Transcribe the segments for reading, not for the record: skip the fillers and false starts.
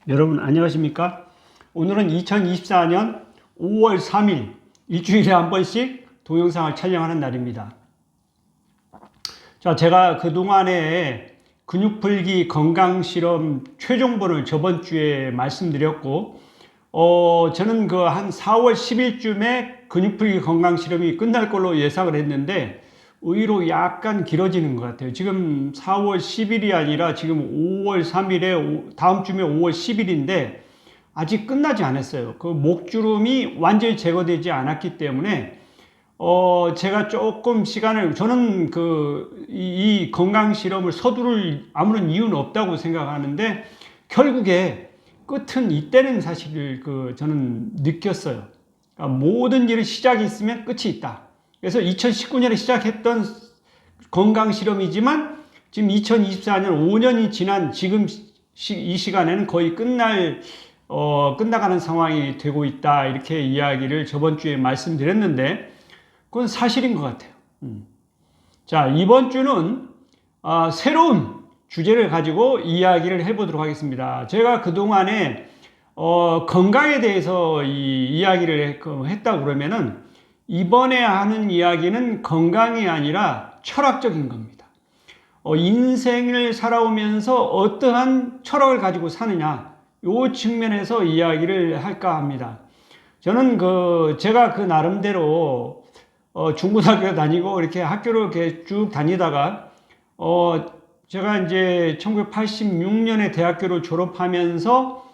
여러분 안녕하십니까? 오늘은 2024년 5월 3일 일주일에 한 번씩 동영상을 촬영하는 날입니다. 자, 제가 그동안에 근육풀기 건강실험 최종본을 저번 주에 말씀드렸고 저는 그 한 4월 10일쯤에 근육풀기 건강실험이 끝날 걸로 예상을 했는데 의외로 약간 길어지는 것 같아요. 지금 4월 10일이 아니라 지금 5월 3일에 다음 주면 5월 10일인데 아직 끝나지 않았어요. 그 목주름이 완전히 제거되지 않았기 때문에 제가 조금 시간을, 저는 이 건강 실험을 서두를 아무런 이유는 없다고 생각하는데 결국에 끝은 이때는 사실 저는 느꼈어요. 그러니까 모든 일의 시작이 있으면 끝이 있다. 그래서 2019년에 시작했던 건강 실험이지만 지금 2024년 5년이 지난 지금 이 시간에는 거의 끝나가는 상황이 되고 있다. 이렇게 이야기를 저번 주에 말씀드렸는데 그건 사실인 것 같아요. 자, 이번 주는 새로운 주제를 가지고 이야기를 해보도록 하겠습니다. 제가 그동안에 건강에 대해서 이야기를 했다고 그러면은 이번에 하는 이야기는 건강이 아니라 철학적인 겁니다. 인생을 살아오면서 어떠한 철학을 가지고 사느냐, 이 측면에서 이야기를 할까 합니다. 저는 제가 그 나름대로 중고등학교 다니고 이렇게 학교를 이렇게 쭉 다니다가 제가 이제 1986년에 대학교를 졸업하면서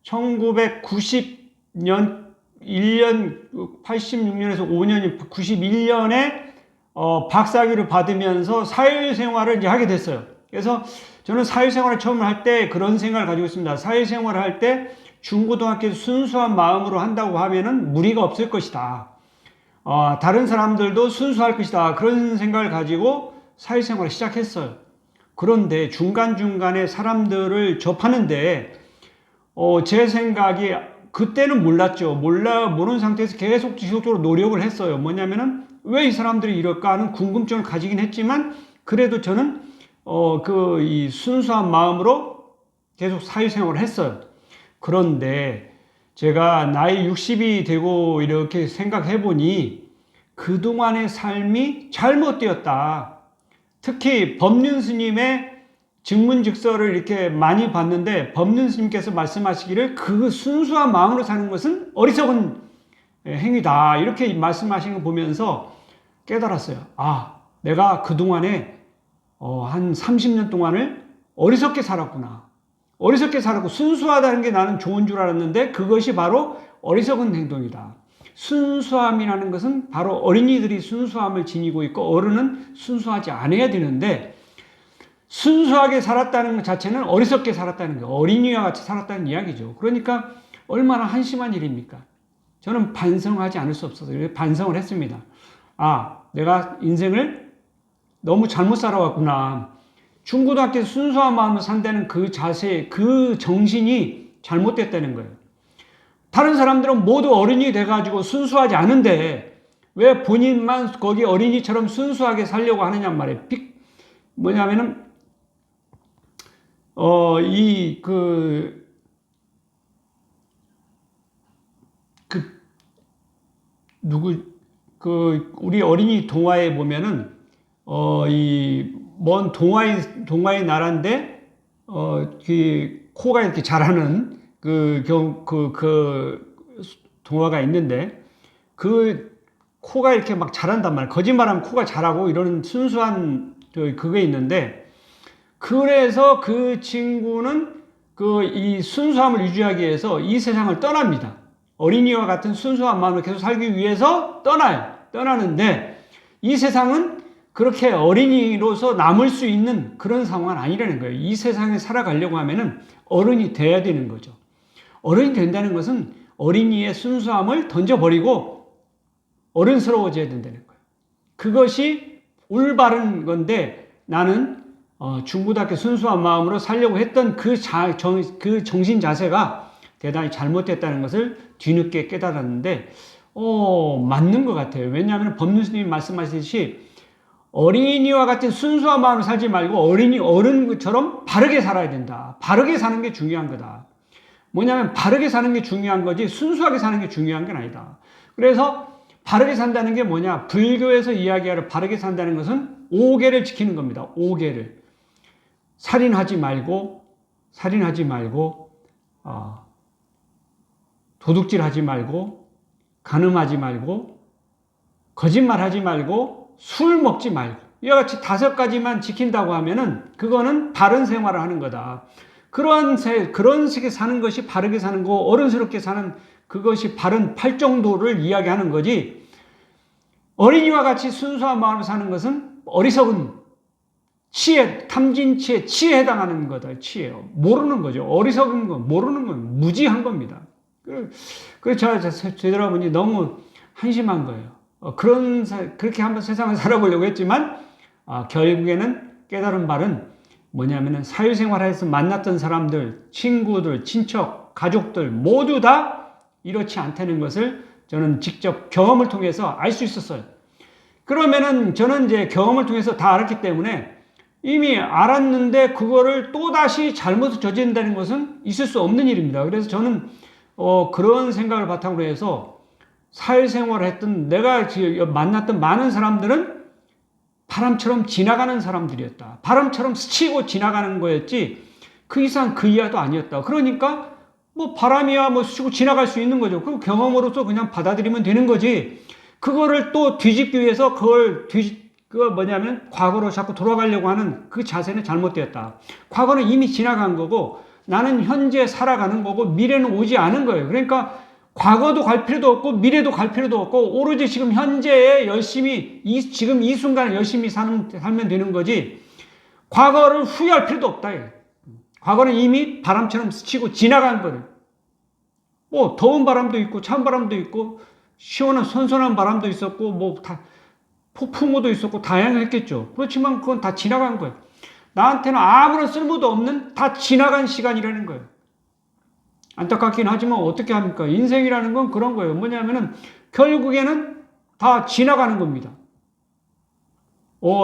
1990년 86년에서 5년이 91년에 박사학위를 받으면서 사회생활을 이제 하게 됐어요. 그래서 저는 사회생활을 처음 할 때 그런 생각을 가지고 있습니다. 사회생활을 할 때 중고등학교 순수한 마음으로 한다고 하면은 무리가 없을 것이다. 다른 사람들도 순수할 것이다. 그런 생각을 가지고 사회생활을 시작했어요. 그런데 중간중간에 사람들을 접하는데 제 생각이 그때는 몰랐죠. 모르는 상태에서 계속 지속적으로 노력을 했어요. 뭐냐면은 왜 이 사람들이 이럴까 하는 궁금증을 가지긴 했지만 그래도 저는 이 순수한 마음으로 계속 사회생활을 했어요. 그런데 제가 나이 60이 되고 이렇게 생각해 보니 그동안의 삶이 잘못되었다. 특히 법륜 스님의 증문즉서를 이렇게 많이 봤는데 법륜 스님께서 말씀하시기를 그 순수한 마음으로 사는 것은 어리석은 행위다. 이렇게 말씀하신 거 보면서 깨달았어요. 내가 그동안에 한 30년 동안을 어리석게 살았구나. 어리석게 살았고 순수하다는 게 나는 좋은 줄 알았는데 그것이 바로 어리석은 행동이다. 순수함이라는 것은 바로 어린이들이 순수함을 지니고 있고 어른은 순수하지 않아야 되는데 순수하게 살았다는 것 자체는 어리석게 살았다는 거, 어린이와 같이 살았다는 이야기죠. 그러니까 얼마나 한심한 일입니까? 저는 반성하지 않을 수 없어서 반성을 했습니다. 내가 인생을 너무 잘못 살아왔구나. 중고등학교 순수한 마음으로 산다는 그 자세, 그 정신이 잘못됐다는 거예요. 다른 사람들은 모두 어린이 돼가지고 순수하지 않은데 왜 본인만 거기 어린이처럼 순수하게 살려고 하느냐 말이에요. 뭐냐면은 우리 어린이 동화에 보면은, 먼 동화의 나라인데, 코가 이렇게 자라는 동화가 있는데, 그 코가 이렇게 막 자란단 말이에요. 거짓말하면 코가 자라고 이러는 순수한 그게 있는데, 그래서 그 친구는 이 순수함을 유지하기 위해서 이 세상을 떠납니다. 어린이와 같은 순수한 마음을 계속 살기 위해서 떠나요. 떠나는데 이 세상은 그렇게 어린이로서 남을 수 있는 그런 상황은 아니라는 거예요. 이 세상에 살아가려고 하면은 어른이 돼야 되는 거죠. 어른이 된다는 것은 어린이의 순수함을 던져버리고 어른스러워져야 된다는 거예요. 그것이 올바른 건데 나는 중고등학교 순수한 마음으로 살려고 했던 그 정신 자세가 대단히 잘못됐다는 것을 뒤늦게 깨달았는데, 맞는 것 같아요. 왜냐하면 법륜 스님이 말씀하시듯이 어린이와 같은 순수한 마음으로 살지 말고 어른처럼 바르게 살아야 된다. 바르게 사는 게 중요한 거다. 뭐냐면 바르게 사는 게 중요한 거지 순수하게 사는 게 중요한 건 아니다. 그래서 바르게 산다는 게 뭐냐? 불교에서 이야기하는 바르게 산다는 것은 5계를 지키는 겁니다. 5계를. 살인하지 말고 도둑질하지 말고 간음하지 말고 거짓말하지 말고 술 먹지 말고 이와 같이 5가지만 지킨다고 하면은 그거는 바른 생활을 하는 거다. 그런 식의 사는 것이 바르게 사는 거, 어른스럽게 사는 그것이 바른 팔정도를 이야기하는 거지. 어린이와 같이 순수한 마음으로 사는 것은 어리석은 치에, 탐진치에, 치에 해당하는 거다. 치에. 모르는 거죠. 어리석은 거, 모르는 건 무지한 겁니다. 그래서 제가 되돌아보니 너무 한심한 거예요. 그렇게 한번 세상을 살아보려고 했지만, 결국에는 깨달은 바는 뭐냐면은 사회생활에서 만났던 사람들, 친구들, 친척, 가족들 모두 다 이렇지 않다는 것을 저는 직접 경험을 통해서 알 수 있었어요. 그러면은 저는 이제 경험을 통해서 다 알았기 때문에 이미 알았는데 그거를 또다시 잘못을 저지른다는 것은 있을 수 없는 일입니다. 그래서 저는 그런 생각을 바탕으로 해서 사회생활을 했던 내가 만났던 많은 사람들은 바람처럼 지나가는 사람들이었다. 바람처럼 스치고 지나가는 거였지 그 이상 그 이하도 아니었다. 그러니까 뭐 바람이야 뭐 스치고 지나갈 수 있는 거죠. 그럼 경험으로서 그냥 받아들이면 되는 거지. 그거를 또 뒤집기 위해서 그거 뭐냐면 과거로 자꾸 돌아가려고 하는 그 자세는 잘못되었다. 과거는 이미 지나간 거고 나는 현재 살아가는 거고 미래는 오지 않은 거예요. 그러니까 과거도 갈 필요도 없고 미래도 갈 필요도 없고 오로지 지금 현재에 열심히 지금 이 순간을 열심히 살면 되는 거지 과거를 후회할 필요도 없다. 과거는 이미 바람처럼 스치고 지나간 거예요. 뭐 더운 바람도 있고 찬 바람도 있고 시원한 선선한 바람도 있었고 뭐 다 폭풍우도 있었고 다양했겠죠. 그렇지만 그건 다 지나간 거예요. 나한테는 아무런 쓸모도 없는 다 지나간 시간이라는 거예요. 안타깝긴 하지만 어떻게 합니까? 인생이라는 건 그런 거예요. 뭐냐면은 결국에는 다 지나가는 겁니다.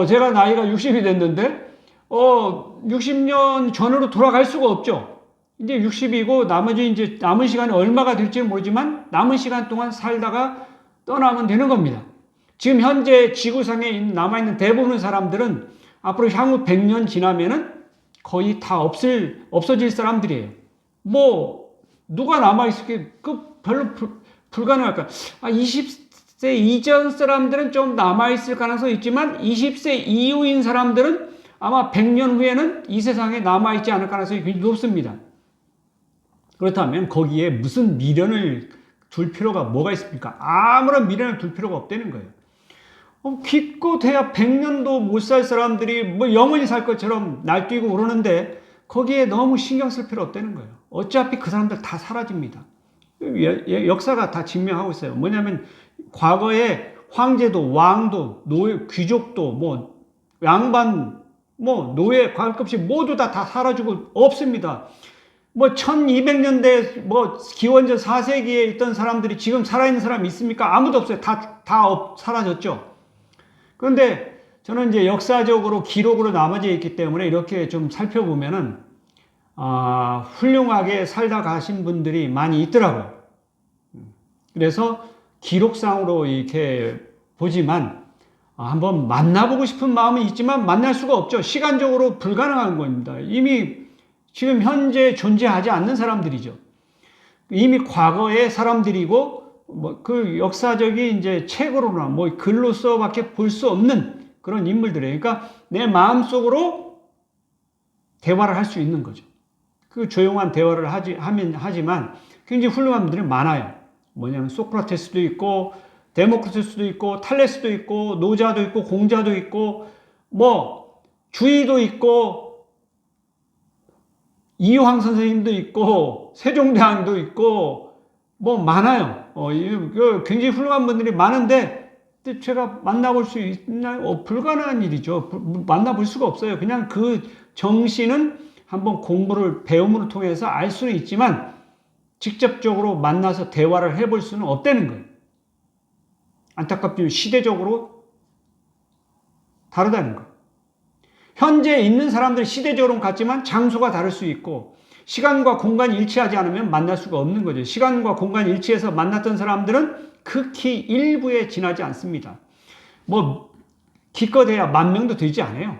제가 나이가 60이 됐는데 60년 전으로 돌아갈 수가 없죠. 이제 60이고 나머지 이제 남은 시간이 얼마가 될지는 모르지만 남은 시간 동안 살다가 떠나면 되는 겁니다. 지금 현재 지구상에 남아있는 대부분의 사람들은 앞으로 향후 100년 지나면은 거의 다 없어질 사람들이에요. 뭐 누가 남아있을게 별로 불가능할까? 20세 이전 사람들은 좀 남아있을 가능성이 있지만 20세 이후인 사람들은 아마 100년 후에는 이 세상에 남아있지 않을 가능성이 굉장히 높습니다. 그렇다면 거기에 무슨 미련을 둘 필요가 뭐가 있습니까? 아무런 미련을 둘 필요가 없다는 거예요. 기껏해야 100년도 못 살 사람들이 뭐 영원히 살 것처럼 날뛰고 오르는데 거기에 너무 신경 쓸 필요 없다는 거예요. 어차피 그 사람들 다 사라집니다. 역사가 다 증명하고 있어요. 뭐냐면 과거에 황제도 왕도 노예 귀족도 뭐 양반 뭐 노예 관급시 모두 다 사라지고 없습니다. 뭐 1200년대 뭐 기원전 4세기에 있던 사람들이 지금 살아있는 사람이 있습니까? 아무도 없어요. 다 사라졌죠. 그런데 저는 이제 역사적으로 기록으로 남아져 있기 때문에 이렇게 좀 살펴보면은 훌륭하게 살다 가신 분들이 많이 있더라고요. 그래서 기록상으로 이렇게 보지만 한번 만나보고 싶은 마음은 있지만 만날 수가 없죠. 시간적으로 불가능한 겁니다. 이미 지금 현재 존재하지 않는 사람들이죠. 이미 과거의 사람들이고 뭐 그 역사적인 이제 책으로나 뭐 글로서밖에 볼 수 없는 그런 인물들이에요. 그러니까 내 마음속으로 대화를 할 수 있는 거죠. 그 조용한 대화를 하지만 굉장히 훌륭한 분들이 많아요. 뭐냐면 소크라테스도 있고 데모크리투스도 있고 탈레스도 있고 노자도 있고 공자도 있고 뭐 주의도 있고 이황 선생님도 있고 세종대왕도 있고 뭐 많아요. 굉장히 훌륭한 분들이 많은데 제가 만나볼 수 있나요? 불가능한 일이죠. 만나볼 수가 없어요. 그냥 그 정신은 한번 배움을 통해서 알 수는 있지만 직접적으로 만나서 대화를 해볼 수는 없다는 거예요. 안타깝지만 시대적으로 다르다는 거예요. 현재 있는 사람들은 시대적으로는 같지만 장소가 다를 수 있고 시간과 공간이 일치하지 않으면 만날 수가 없는 거죠. 시간과 공간이 일치해서 만났던 사람들은 극히 일부에 지나지 않습니다. 뭐 기껏해야 10,000명도 되지 않아요.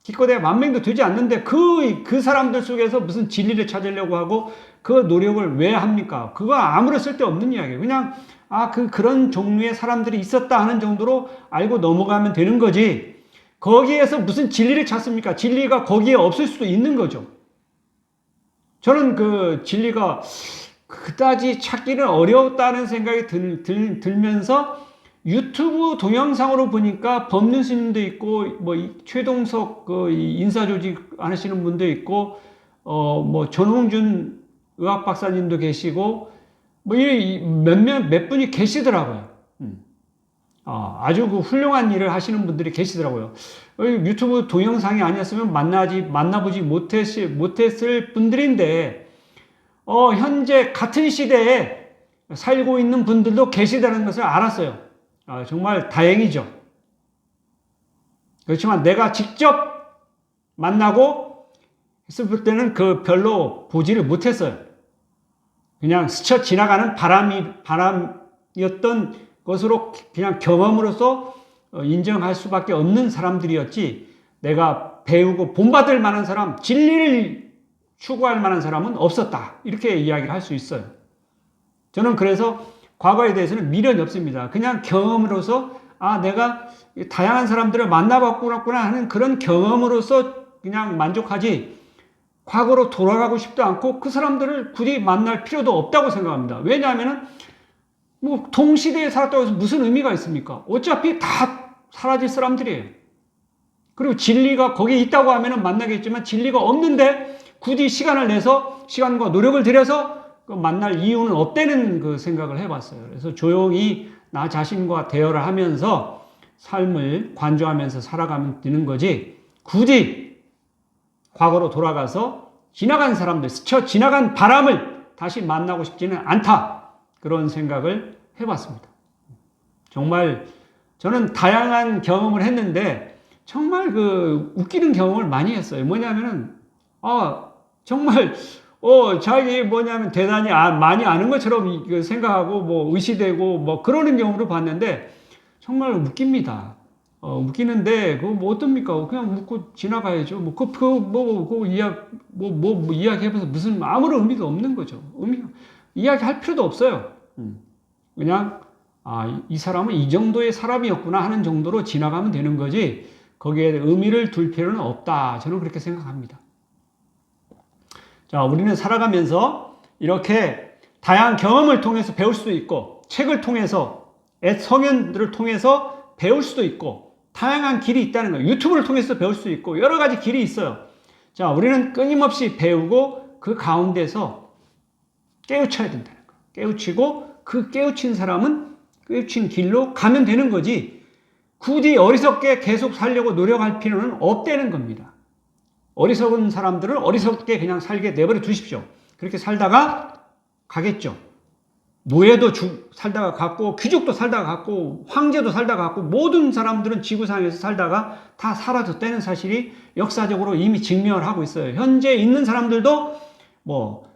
기껏해야 10,000명도 되지 않는데 그 사람들 속에서 무슨 진리를 찾으려고 하고 그 노력을 왜 합니까? 그거 아무런 쓸데없는 이야기예요. 그냥 그런 종류의 사람들이 있었다 하는 정도로 알고 넘어가면 되는 거지. 거기에서 무슨 진리를 찾습니까? 진리가 거기에 없을 수도 있는 거죠. 저는 그 진리가 그다지 찾기는 어려웠다는 생각이 들면서 유튜브 동영상으로 보니까 법륜 스님도 있고, 뭐, 최동석 그 인사조직 하시는 분도 있고, 뭐, 전홍준 의학 박사님도 계시고, 뭐, 몇 분이 계시더라고요. 아주 그 훌륭한 일을 하시는 분들이 계시더라고요. 유튜브 동영상이 아니었으면 만나보지 못했을 분들인데, 현재 같은 시대에 살고 있는 분들도 계시다는 것을 알았어요. 정말 다행이죠. 그렇지만 내가 직접 만나고 했을 때는 별로 보지를 못했어요. 그냥 스쳐 지나가는 바람이었던 것으로 그냥 경험으로서 인정할 수밖에 없는 사람들이었지, 내가 배우고 본받을 만한 사람, 진리를 추구할 만한 사람은 없었다. 이렇게 이야기를 할 수 있어요. 저는 그래서 과거에 대해서는 미련이 없습니다. 그냥 경험으로서 내가 다양한 사람들을 만나봤구나 하는 그런 경험으로서 그냥 만족하지, 과거로 돌아가고 싶도 않고 그 사람들을 굳이 만날 필요도 없다고 생각합니다. 왜냐하면 뭐 동시대에 살았다고 해서 무슨 의미가 있습니까? 어차피 다 사라질 사람들이에요. 그리고 진리가 거기에 있다고 하면 만나겠지만 진리가 없는데 굳이 시간을 내서 시간과 노력을 들여서 만날 이유는 없다는 그 생각을 해봤어요. 그래서 조용히 나 자신과 대화를 하면서 삶을 관조하면서 살아가면 되는 거지, 굳이 과거로 돌아가서 지나간 사람들, 스쳐 지나간 바람을 다시 만나고 싶지는 않다. 그런 생각을 해봤습니다. 정말 저는 다양한 경험을 했는데 정말 그 웃기는 경험을 많이 했어요. 뭐냐면은 정말 자기 뭐냐면 대단히 많이 아는 것처럼 생각하고 뭐 의시되고 뭐 그러는 경우를 봤는데 정말 웃깁니다. 웃기는데 그거 뭐 어떻습니까? 그냥 웃고 지나가야죠. 이야기해봐서 무슨 아무런 의미가 없는 거죠. 이야기할 필요도 없어요. 그냥 이 사람은 이 정도의 사람이었구나 하는 정도로 지나가면 되는 거지, 거기에 의미를 둘 필요는 없다. 저는 그렇게 생각합니다. 자, 우리는 살아가면서 이렇게 다양한 경험을 통해서 배울 수도 있고, 책을 통해서, 성현들을 통해서 배울 수도 있고, 다양한 길이 있다는 거예요. 유튜브를 통해서 배울 수 있고, 여러 가지 길이 있어요. 자, 우리는 끊임없이 배우고 그 가운데서 깨우쳐야 된다는 거예요. 깨우치고 그 깨우친 사람은 깨우친 길로 가면 되는 거지, 굳이 어리석게 계속 살려고 노력할 필요는 없다는 겁니다. 어리석은 사람들은 어리석게 그냥 살게 내버려 두십시오. 그렇게 살다가 가겠죠. 노예도 살다가 갔고, 귀족도 살다가 갔고, 황제도 살다가 갔고, 모든 사람들은 지구상에서 살다가 다 사라졌다는 사실이 역사적으로 이미 증명을 하고 있어요. 현재 있는 사람들도 뭐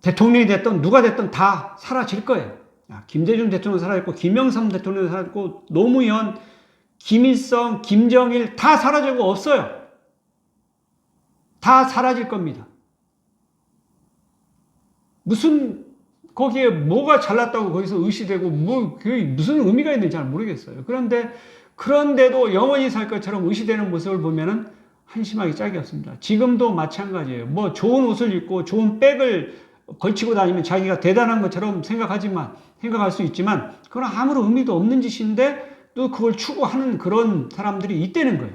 대통령이 됐든 누가 됐든 다 사라질 거예요. 김대중 대통령 살아있고, 김영삼 대통령 살아있고, 노무현, 김일성, 김정일 다 사라지고 없어요. 다 사라질 겁니다. 거기에 뭐가 잘났다고 거기서 의시되고, 그게 무슨 의미가 있는지 잘 모르겠어요. 그런데도 영원히 살 것처럼 의시되는 모습을 보면은 한심하기 짝이 없습니다. 지금도 마찬가지예요. 뭐 좋은 옷을 입고 좋은 백을 걸치고 다니면 자기가 대단한 것처럼 생각할 수 있지만, 그건 아무런 의미도 없는 짓인데 또 그걸 추구하는 그런 사람들이 있다는 거예요.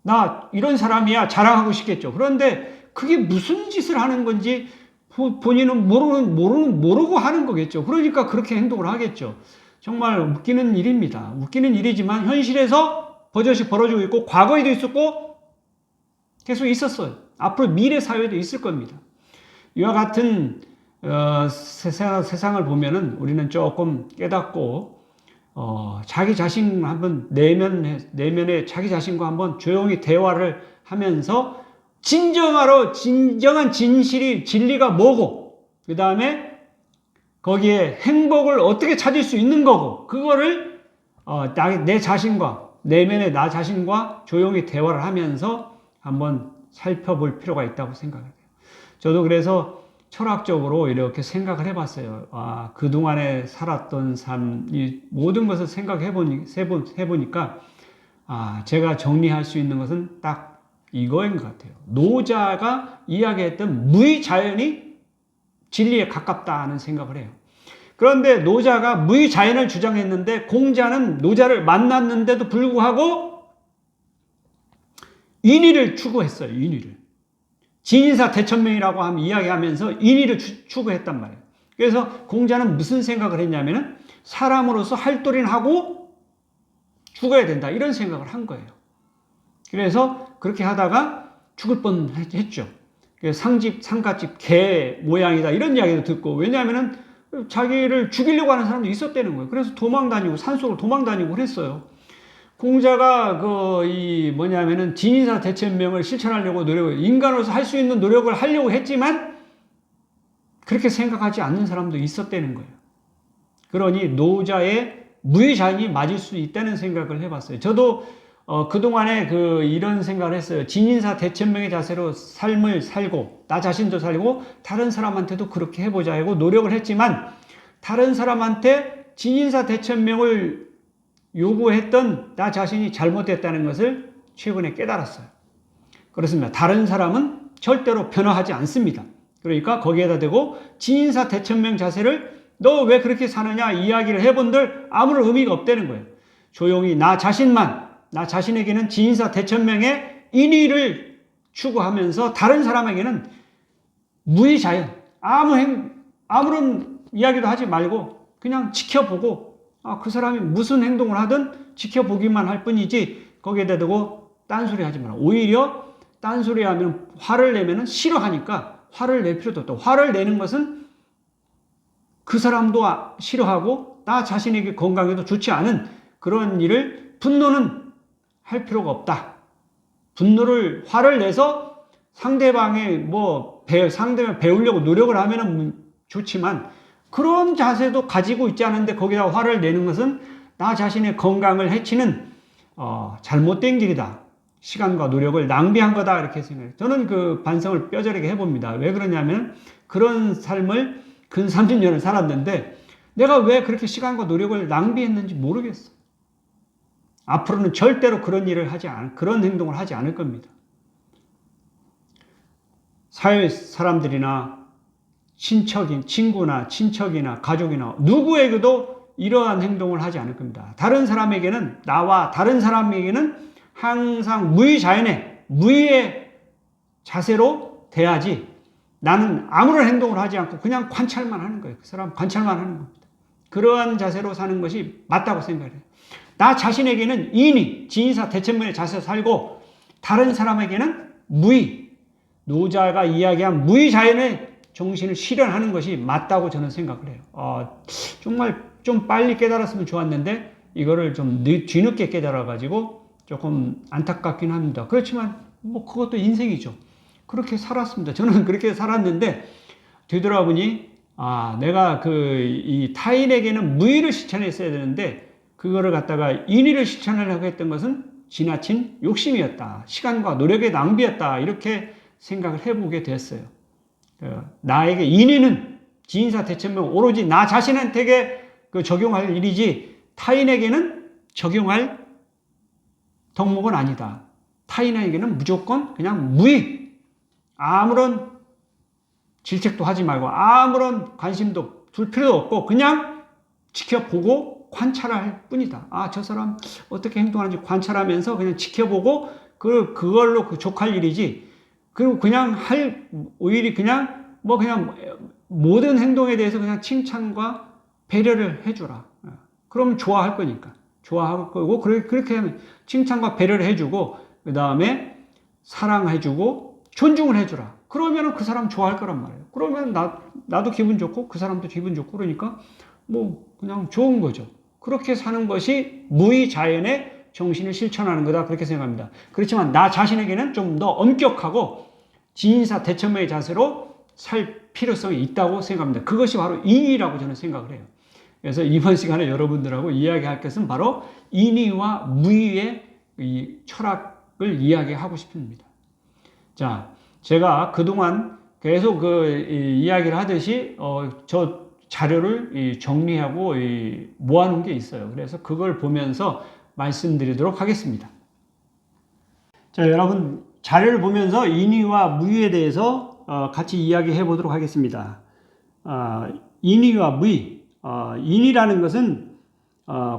나 이런 사람이야 자랑하고 싶겠죠. 그런데 그게 무슨 짓을 하는 건지 본인은 모르고 하는 거겠죠. 그러니까 그렇게 행동을 하겠죠. 정말 웃기는 일입니다. 웃기는 일이지만 현실에서 버젓이 벌어지고 있고, 과거에도 있었고 계속 있었어요. 앞으로 미래 사회도 있을 겁니다. 이와 같은 세상을 보면은 우리는 조금 깨닫고, 자기 자신 한번 내면에 자기 자신과 한번 조용히 대화를 하면서 진정한 진리가 뭐고, 그 다음에 거기에 행복을 어떻게 찾을 수 있는 거고, 그거를 내 자신과, 내면의 나 자신과 조용히 대화를 하면서 한번 살펴볼 필요가 있다고 생각해요. 저도 그래서 철학적으로 이렇게 생각을 해봤어요. 그동안에 살았던 삶, 이 모든 것을 해보니까, 제가 정리할 수 있는 것은 딱 이거인 것 같아요. 노자가 이야기했던 무의자연이 진리에 가깝다는 생각을 해요. 그런데 노자가 무의자연을 주장했는데 공자는 노자를 만났는데도 불구하고 인의를 추구했어요. 인의를. 진인사 대천명이라고 하면 이야기하면서 인의를 추구했단 말이에요. 그래서 공자는 무슨 생각을 했냐면은 사람으로서 할도리는 하고 죽어야 된다. 이런 생각을 한 거예요. 그래서 그렇게 하다가 죽을 뻔했죠. 상갓집 개 모양이다. 이런 이야기도 듣고, 왜냐하면은 자기를 죽이려고 하는 사람도 있었다는 거예요. 그래서 산속으로 도망 다니고 그랬어요. 공자가 뭐냐면은 진인사 대천명을 실천하려고 인간으로서 할 수 있는 노력을 하려고 했지만 그렇게 생각하지 않는 사람도 있었다는 거예요. 그러니 노자의 무의자연이 맞을 수 있다는 생각을 해봤어요. 저도 그동안에 이런 생각을 했어요. 진인사 대천명의 자세로 삶을 살고, 나 자신도 살고, 다른 사람한테도 그렇게 해보자 하고 노력을 했지만, 다른 사람한테 진인사 대천명을 요구했던 나 자신이 잘못됐다는 것을 최근에 깨달았어요. 그렇습니다. 다른 사람은 절대로 변화하지 않습니다. 그러니까 거기에다 대고 진인사 대천명 자세를 너 왜 그렇게 사느냐 이야기를 해본들 아무런 의미가 없다는 거예요. 조용히 나 자신에게는 진인사 대천명의 인의를 추구하면서 다른 사람에게는 무의자연, 아무런 이야기도 하지 말고 그냥 지켜보고, 그 사람이 무슨 행동을 하든 지켜보기만 할 뿐이지 거기에다 대고 딴소리 하지 마라. 오히려 딴소리 하면 화를 내면은 싫어하니까 화를 낼 필요도 없다. 화를 내는 것은 그 사람도 싫어하고 나 자신에게 건강에도 좋지 않은 그런 일을, 분노는 할 필요가 없다. 화를 내서 상대방 배우려고 노력을 하면은 좋지만, 그런 자세도 가지고 있지 않은데 거기다 화를 내는 것은 나 자신의 건강을 해치는 잘못된 길이다. 시간과 노력을 낭비한 거다. 이렇게 생각해요. 저는 그 반성을 뼈저리게 해봅니다. 왜 그러냐면 그런 삶을 근 30년을 살았는데 내가 왜 그렇게 시간과 노력을 낭비했는지 모르겠어. 앞으로는 절대로 그런 행동을 하지 않을 겁니다. 사회 사람들이나 친구나 친척이나 가족이나 누구에게도 이러한 행동을 하지 않을 겁니다. 다른 사람에게는 항상 무의의 자세로 대하지, 나는 아무런 행동을 하지 않고 그냥 관찰만 하는 거예요. 그 사람 관찰만 하는 겁니다. 그러한 자세로 사는 것이 맞다고 생각해요. 나 자신에게는 진인사 대천명의 자세로 살고, 다른 사람에게는 노자가 이야기한 무의자연의 정신을 실현하는 것이 맞다고 저는 생각을 해요. 정말 좀 빨리 깨달았으면 좋았는데 이거를 좀 뒤늦게 깨달아가지고 조금 안타깝긴 합니다. 그렇지만 그것도 인생이죠. 그렇게 살았습니다. 저는 그렇게 살았는데 되돌아보니 내가 이 타인에게는 무의를 실천했어야 되는데 그거를 갖다가 인의를 실천하려고 했던 것은 지나친 욕심이었다. 시간과 노력의 낭비였다. 이렇게 생각을 해보게 됐어요. 나에게 인의는 진인사 대천명 오로지 나 자신한테 적용할 일이지 타인에게는 적용할 덕목은 아니다. 타인에게는 무조건 그냥 무의, 아무런 질책도 하지 말고 아무런 관심도 둘 필요도 없고 그냥 지켜보고 관찰할 뿐이다. 저 사람 어떻게 행동하는지 관찰하면서 그냥 지켜보고 그걸로 족할 일이지. 그리고 오히려 그냥 모든 행동에 대해서 그냥 칭찬과 배려를 해주라. 그러면 좋아할 거니까. 좋아할 거고, 그렇게 하면 칭찬과 배려를 해주고, 그 다음에 사랑해주고, 존중을 해주라. 그러면 그 사람 좋아할 거란 말이에요. 그러면 나도 기분 좋고, 그 사람도 기분 좋고, 그러니까 그냥 좋은 거죠. 그렇게 사는 것이 무의자연의 정신을 실천하는 거다. 그렇게 생각합니다. 그렇지만 나 자신에게는 좀 더 엄격하고 진사 대천명의 자세로 살 필요성이 있다고 생각합니다. 그것이 바로 인의라고 저는 생각을 해요. 그래서 이번 시간에 여러분들하고 이야기할 것은 바로 인의와 무의의 이 철학을 이야기하고 싶습니다. 자, 제가 그동안 계속 이야기를 하듯이 저 자료를 정리하고 모아놓은 게 있어요. 그래서 그걸 보면서 말씀드리도록 하겠습니다. 자, 여러분 자료를 보면서 인의와 무의에 대해서 같이 이야기해 보도록 하겠습니다. 인의와 무의. 인의라는 것은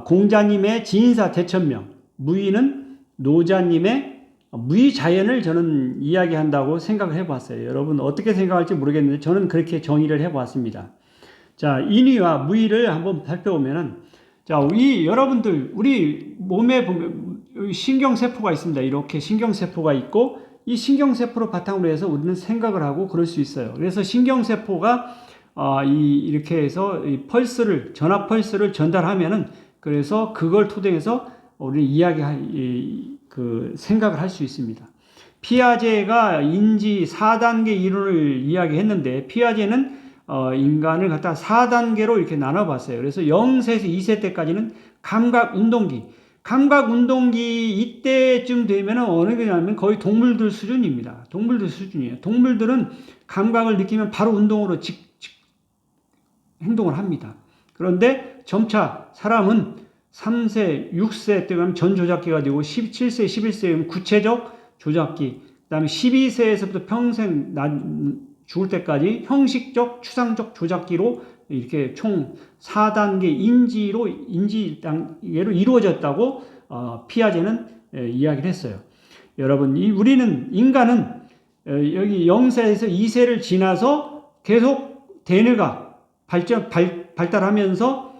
공자님의 진사 대천명, 무의는 노자님의 무의자연을 저는 이야기한다고 생각을 해봤어요. 여러분 어떻게 생각할지 모르겠는데 저는 그렇게 정의를 해봤습니다. 자, 인의와 무의를 한번 살펴보면은, 자, 여러분들 우리 몸에 보면 신경세포가 있습니다. 이렇게 신경세포가 있고 이 신경세포를 바탕으로 해서 우리는 생각을 하고 그럴 수 있어요. 그래서 신경세포가 이렇게 해서 전압 펄스를 전달하면은, 그래서 그걸 토대해서 우리 생각을 할 수 있습니다. 피아제가 인지 4단계 이론을 이야기했는데, 피아제는 인간을 갖다 4단계로 이렇게 나눠봤어요. 그래서 0세에서 2세 때까지는 감각운동기 이때쯤 되면 어느 게냐면 거의 동물들 수준입니다. 동물들 수준이에요. 동물들은 감각을 느끼면 바로 운동으로 행동을 합니다. 그런데 점차 사람은 3세, 6세 때 가면 전조작기가 되고 17세, 11세는 구체적 조작기, 그 다음에 12세에서부터 평생 죽을 때까지 형식적, 추상적 조작기로 이렇게 총 4단계 인지 단계로 이루어졌다고 피아제는 이야기를 했어요. 여러분, 인간은 여기 0세에서 2세를 지나서 계속 대뇌가 발달하면서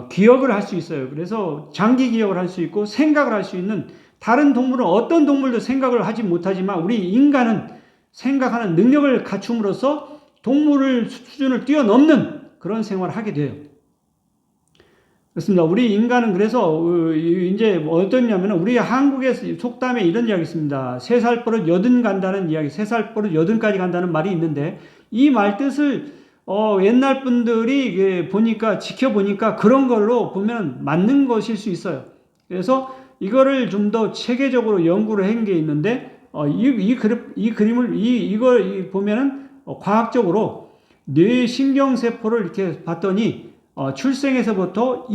기억을 할 수 있어요. 그래서 장기 기억을 할 수 있고 생각을 할 수 있는, 다른 동물은 어떤 동물도 생각을 하지 못하지만 우리 인간은 생각하는 능력을 갖춤으로써 동물을 수준을 뛰어넘는 그런 생활을 하게 돼요. 그렇습니다. 우리 인간은 그래서 이제 어떠냐면, 우리 한국의 속담에 이런 이야기 있습니다. 3살 버릇 여든 간다는 이야기, 3살 버릇 여든까지 간다는 말이 있는데, 이 말 뜻을 옛날 분들이 지켜보니까 그런 걸로 보면 맞는 것일 수 있어요. 그래서 이거를 좀 더 체계적으로 연구를 한 게 있는데, 이걸 보면은 과학적으로 뇌 신경세포를 이렇게 봤더니, 출생에서부터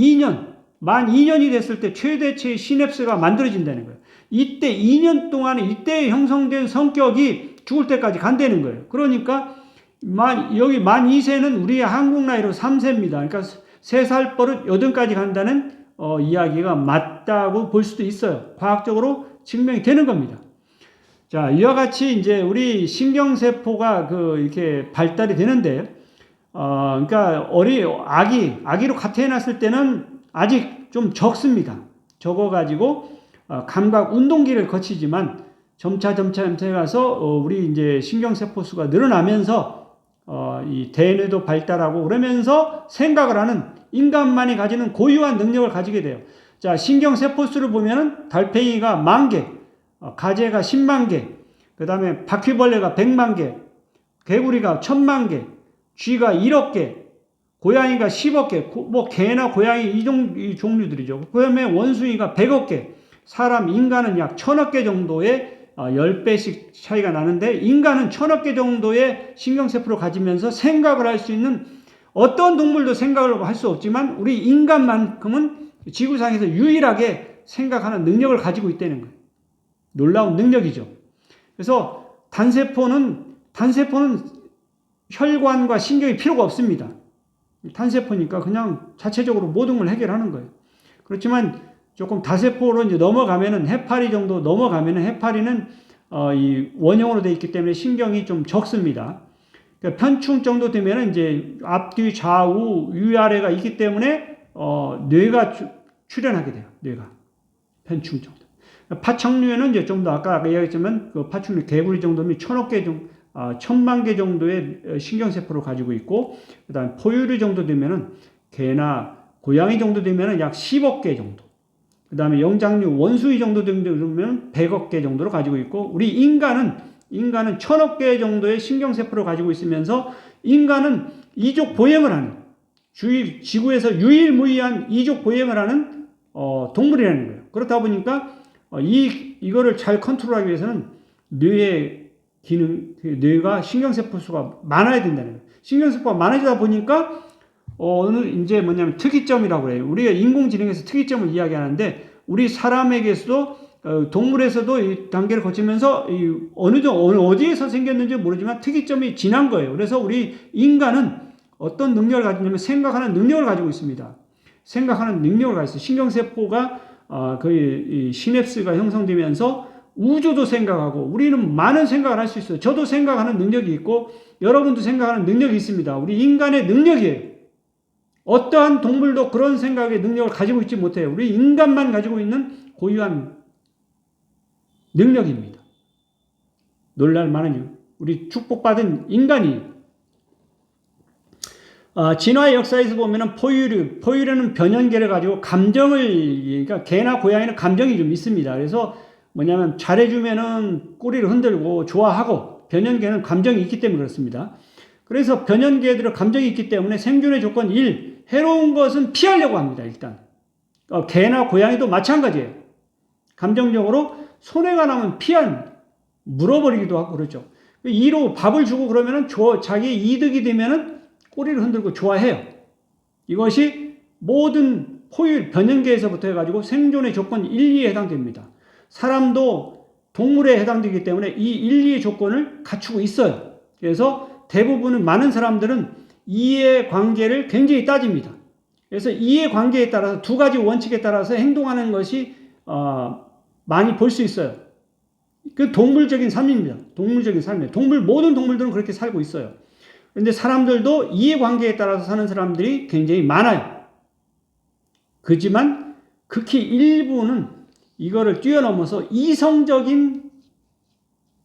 만 2년이 됐을 때 최대치의 시냅스가 만들어진다는 거예요. 이때 2년 동안에 이때 형성된 성격이 죽을 때까지 간다는 거예요. 그러니까 여기 만 2세는 우리의 한국 나이로 3세입니다. 그러니까 3살 버릇 8까지 간다는 이야기가 맞다고 볼 수도 있어요. 과학적으로 증명이 되는 겁니다. 자, 이와 같이 이제 우리 신경세포가 이렇게 발달이 되는데, 그러니까 아기로 태어났을 때는 아직 좀 적습니다. 적어가지고 감각 운동기를 거치지만 점차 가서 우리 이제 신경세포 수가 늘어나면서 이 대뇌도 발달하고 그러면서 생각을 하는, 인간만이 가지는 고유한 능력을 가지게 돼요. 자, 신경세포 수를 보면은 달팽이가 10,000개, 가재가 10만 개, 그 다음에 바퀴벌레가 100만 개, 개구리가 1000만 개, 쥐가 1억 개, 고양이가 10억 개, 개나 고양이 이 종류들이죠. 그 다음에 원숭이가 100억 개, 인간은 약 1000억 개 정도의 10배씩 차이가 나는데, 인간은 1000억 개 정도의 신경세포를 가지면서 생각을 할 수 있는, 어떤 동물도 생각을 할 수 없지만 우리 인간만큼은 지구상에서 유일하게 생각하는 능력을 가지고 있다는 거예요. 놀라운 능력이죠. 그래서 단세포는 혈관과 신경이 필요가 없습니다. 단세포니까 그냥 자체적으로 모든 걸 해결하는 거예요. 그렇지만 조금 다세포로 이제 넘어가면은, 해파리 정도 넘어가면은, 해파리는 이 원형으로 되어 있기 때문에 신경이 좀 적습니다. 그러니까 편충 정도 되면은 이제 앞뒤 좌우 위아래가 있기 때문에 뇌가 출현하게 돼요. 뇌가 편충 정도. 파충류에는 이제 좀 더 아까 이야기했지만 파충류 개구리 정도면 1000억 개 정도, 1000만 개 정도의 신경세포를 가지고 있고, 그 다음에 포유류 정도 되면은, 개나 고양이 정도 되면은 약 10억 개 정도, 그 다음에 영장류 원숭이 정도 되면 100억 개 정도로 가지고 있고, 우리 인간은 인간은 1000억 개 정도의 신경세포를 가지고 있으면서 인간은 이족 보행을 하는, 지구에서 유일무이한 이족 보행을 하는 동물이라는 거예요. 그렇다 보니까 이거를 잘 컨트롤하기 위해서는 뇌의 기능, 뇌가 신경세포 수가 많아야 된다는 거예요. 신경세포가 많아지다 보니까 오늘 이제 뭐냐면 특이점이라고 해요. 우리가 인공지능에서 특이점을 이야기하는데 우리 사람에게서도 동물에서도 이 단계를 거치면서 어디에서 생겼는지 모르지만 특이점이 진한 거예요. 그래서 우리 인간은 어떤 능력을 가지고 있냐면 생각하는 능력을 가지고 있습니다. 생각하는 능력을 가지고 있어요. 신경세포가 거의 시냅스가 형성되면서 우주도 생각하고 우리는 많은 생각을 할 수 있어요. 저도 생각하는 능력이 있고 여러분도 생각하는 능력이 있습니다. 우리 인간의 능력이에요. 어떠한 동물도 그런 생각의 능력을 가지고 있지 못해요. 우리 인간만 가지고 있는 고유한 능력입니다. 놀랄 만한 이유. 우리 축복받은 인간이 진화의 역사에서 보면은 포유류는 변연계를 가지고 그러니까 개나 고양이는 감정이 좀 있습니다. 그래서 뭐냐면 잘해주면은 꼬리를 흔들고 좋아하고 변연계는 감정이 있기 때문에 그렇습니다. 그래서 변연계들은 감정이 있기 때문에 생존의 조건 1, 해로운 것은 피하려고 합니다. 일단 개나 고양이도 마찬가지예요. 감정적으로 손해가 나면 물어버리기도 하고 그러죠. 2로 밥을 주고 그러면은 자기 이득이 되면은 꼬리를 흔들고 좋아해요. 이것이 모든 변연계에서부터 해가지고 생존의 조건 1, 2에 해당됩니다. 사람도 동물에 해당되기 때문에 이 1, 2의 조건을 갖추고 있어요. 그래서 대부분은 많은 사람들은 이해관계를 굉장히 따집니다. 그래서 이해관계에 따라서 두 가지 원칙에 따라서 행동하는 것이 많이 볼 수 있어요. 그 동물적인 삶입니다. 동물적인 삶이에요. 모든 동물들은 그렇게 살고 있어요. 그런데 사람들도 이해관계에 따라서 사는 사람들이 굉장히 많아요. 그렇지만 극히 일부는 이거를 뛰어넘어서 이성적인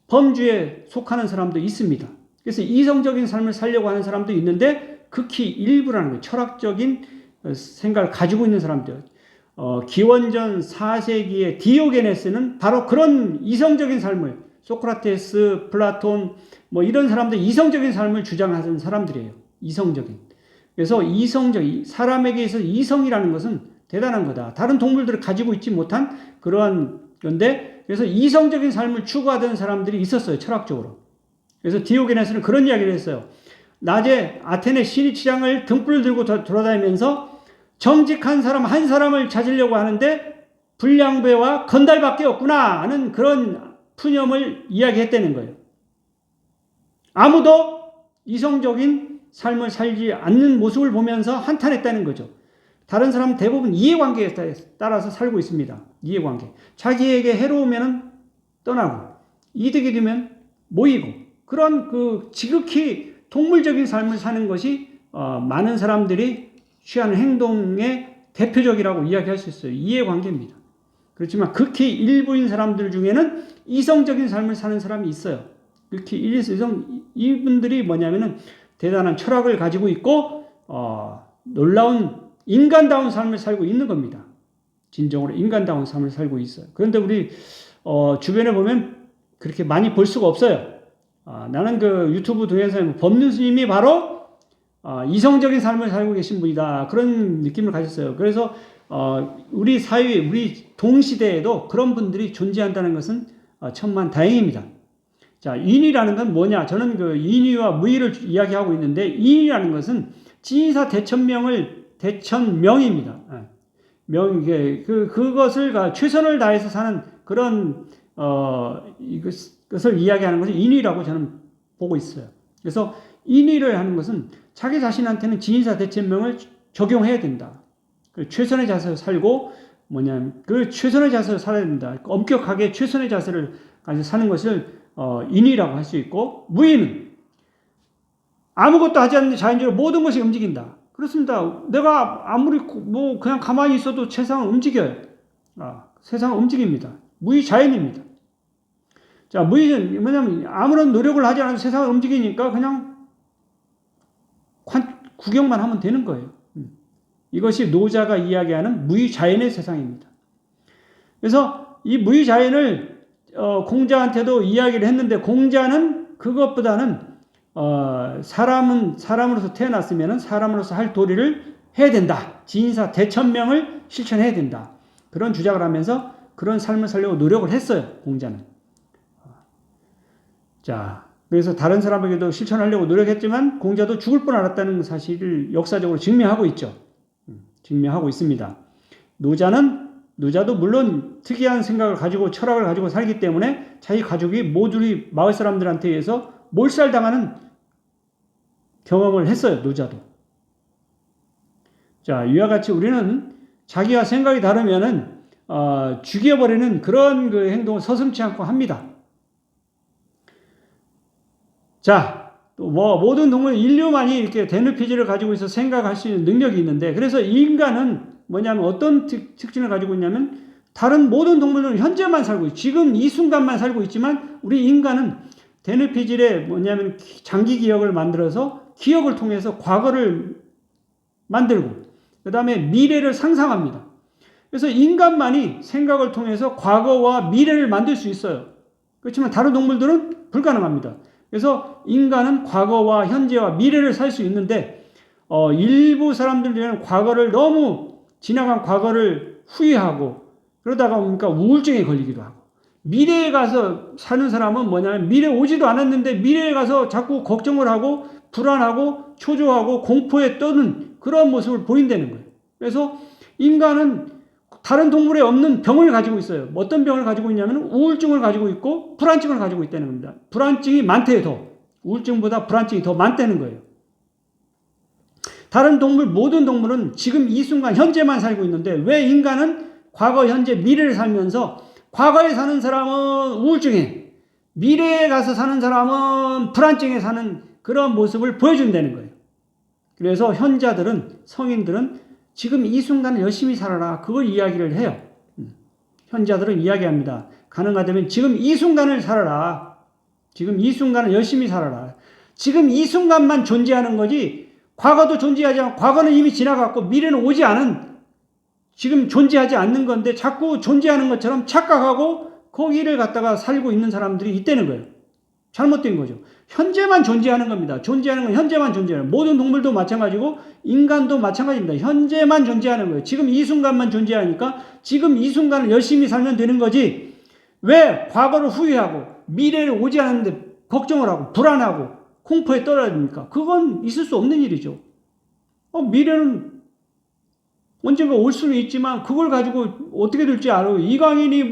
범주에 속하는 사람도 있습니다. 그래서 이성적인 삶을 살려고 하는 사람도 있는데 극히 일부라는 거예요. 철학적인 생각을 가지고 있는 사람들. 기원전 4세기의 디오게네스는 바로 그런 이성적인 삶을, 소크라테스, 플라톤 이런 사람들 이성적인 삶을 주장하는 사람들이에요. 이성적인. 그래서 사람에게 있어서 이성이라는 것은 대단한 거다. 다른 동물들을 가지고 있지 못한 그러한 건데, 그래서 이성적인 삶을 추구하던 사람들이 있었어요. 철학적으로. 그래서 디오게네스는 그런 이야기를 했어요. 낮에 아테네 시리치장을 등불을 들고 돌아다니면서 정직한 사람 한 사람을 찾으려고 하는데 불량배와 건달밖에 없구나 하는 그런 푸념을 이야기했다는 거예요. 아무도 이성적인 삶을 살지 않는 모습을 보면서 한탄했다는 거죠. 다른 사람은 대부분 이해관계에 따라서 살고 있습니다. 이해관계. 자기에게 해로우면 떠나고 이득이 되면 모이고 그런 지극히 동물적인 삶을 사는 것이 많은 사람들이 취하는 행동의 대표적이라고 이야기할 수 있어요. 이해관계입니다. 그렇지만 극히 일부인 사람들 중에는 이성적인 삶을 사는 사람이 있어요. 극히 이분들이 뭐냐면은 대단한 철학을 가지고 있고 놀라운 인간다운 삶을 살고 있는 겁니다. 진정으로 인간다운 삶을 살고 있어요. 그런데 우리 주변에 보면 그렇게 많이 볼 수가 없어요. 나는 유튜브 동영상에 법륜 스님이 바로 이성적인 삶을 살고 계신 분이다. 그런 느낌을 가졌어요. 그래서 우리 사회, 우리 동시대에도 그런 분들이 존재한다는 것은 천만다행입니다. 자, 인이라는 건 뭐냐? 저는 인의와 무의를 이야기하고 있는데 인이라는 것은 진사 대천명입니다. 그것을 최선을 다해서 사는 그런 이것을 이야기하는 것을 인의라고 저는 보고 있어요. 그래서 인의를 하는 것은 자기 자신한테는 진사 대천명을 적용해야 된다. 최선의 자세로 살고 최선의 자세로 살아야 된다. 엄격하게 최선의 자세를 가지고 사는 것을 인의라고 할 수 있고, 무의는 아무것도 하지 않는데 자연적으로 모든 것이 움직인다. 그렇습니다. 내가 아무리 그냥 가만히 있어도 세상은 움직여요. 세상은 움직입니다. 무의자연입니다. 자, 무의는 뭐냐면 아무런 노력을 하지 않아도 세상을 움직이니까 그냥 구경만 하면 되는 거예요. 이것이 노자가 이야기하는 무의자연의 세상입니다. 그래서 이 무의자연을 공자한테도 이야기를 했는데 공자는 그것보다는 사람은 사람으로서 태어났으면 사람으로서 할 도리를 해야 된다. 지인사 대천명을 실천해야 된다. 그런 주장을 하면서 그런 삶을 살려고 노력을 했어요. 공자는. 자, 그래서 다른 사람에게도 실천하려고 노력했지만 공자도 죽을 뻔 알았다는 사실을 역사적으로 증명하고 있죠. 증명하고 있습니다. 노자도 물론 특이한 생각을 가지고 철학을 가지고 살기 때문에 자기 가족이 모조리 마을 사람들한테 의해서 몰살당하는 경험을 했어요. 노자도. 자, 이와 같이 우리는 자기와 생각이 다르면은 죽여버리는 그런 그 행동을 서슴지 않고 합니다. 자, 또 모든 동물 인류만이 이렇게 대뇌피질을 가지고 있어 생각할 수 있는 능력이 있는데, 그래서 인간은 뭐냐면 어떤 특징을 가지고 있냐면 다른 모든 동물들은 현재만 살고 지금 이 순간만 살고 있지만 우리 인간은 대뇌피질에 뭐냐면 장기 기억을 만들어서 기억을 통해서 과거를 만들고 그 다음에 미래를 상상합니다. 그래서 인간만이 생각을 통해서 과거와 미래를 만들 수 있어요. 그렇지만 다른 동물들은 불가능합니다. 그래서 인간은 과거와 현재와 미래를 살 수 있는데 일부 사람들은 과거를 너무 지나간 과거를 후회하고 그러다가 보니까 우울증에 걸리기도 하고 미래에 가서 사는 사람은 뭐냐면 미래 오지도 않았는데 미래에 가서 자꾸 걱정을 하고 불안하고 초조하고 공포에 떠는 그런 모습을 보인다는 거예요. 그래서 인간은 다른 동물에 없는 병을 가지고 있어요. 어떤 병을 가지고 있냐면 우울증을 가지고 있고 불안증을 가지고 있다는 겁니다. 불안증이 많대요. 더. 우울증보다 불안증이 더 많다는 거예요. 다른 동물, 모든 동물은 지금 이 순간 현재만 살고 있는데 왜 인간은 과거, 현재, 미래를 살면서 과거에 사는 사람은 우울증에 미래에 가서 사는 사람은 불안증에 사는 그런 모습을 보여준다는 거예요. 그래서 현자들은, 성인들은 지금 이 순간을 열심히 살아라. 그걸 이야기를 해요. 현자들은 이야기합니다. 가능하다면 지금 이 순간을 살아라. 지금 이 순간을 열심히 살아라. 지금 이 순간만 존재하는 거지 과거도 존재하지 않고 과거는 이미 지나갔고 미래는 오지 않은 지금 존재하지 않는 건데 자꾸 존재하는 것처럼 착각하고 거기를 갖다가 살고 있는 사람들이 있다는 거예요. 잘못된 거죠. 현재만 존재하는 겁니다. 존재하는 건 현재만 존재하는 거예요. 모든 동물도 마찬가지고 인간도 마찬가지입니다. 현재만 존재하는 거예요. 지금 이 순간만 존재하니까 지금 이 순간을 열심히 살면 되는 거지 왜 과거를 후회하고 미래를 오지 않는데 걱정을 하고 불안하고 공포에 떨어야 됩니까? 그건 있을 수 없는 일이죠. 미래는 언젠가 올 수는 있지만 그걸 가지고 어떻게 될지 알아요. 이강인이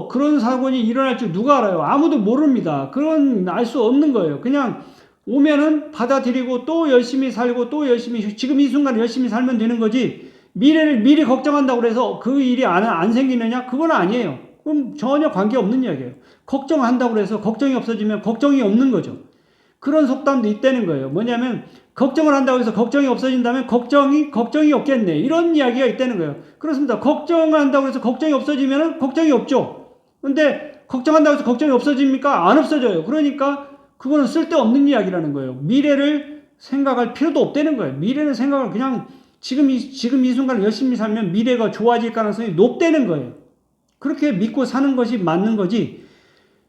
그런 사건이 일어날 줄 누가 알아요? 아무도 모릅니다. 그건 알 수 없는 거예요. 그냥 오면은 받아들이고 또 열심히 살고 또 열심히 지금 이 순간 열심히 살면 되는 거지 미래를 미리 걱정한다고 해서 그 일이 안 생기느냐? 그건 아니에요. 그럼 전혀 관계없는 이야기예요. 걱정한다고 해서 걱정이 없어지면 걱정이 없는 거죠. 그런 속담도 있다는 거예요. 뭐냐면 걱정을 한다고 해서 걱정이 없어진다면 걱정이 없겠네. 이런 이야기가 있다는 거예요. 그렇습니다. 걱정을 한다고 해서 걱정이 없어지면 걱정이 없죠. 근데 걱정한다고 해서 걱정이 없어집니까? 안 없어져요. 그러니까 그거는 쓸데없는 이야기라는 거예요. 미래를 생각할 필요도 없다는 거예요. 미래는 생각을 그냥 지금 이 순간을 열심히 살면 미래가 좋아질 가능성이 높다는 거예요. 그렇게 믿고 사는 것이 맞는 거지.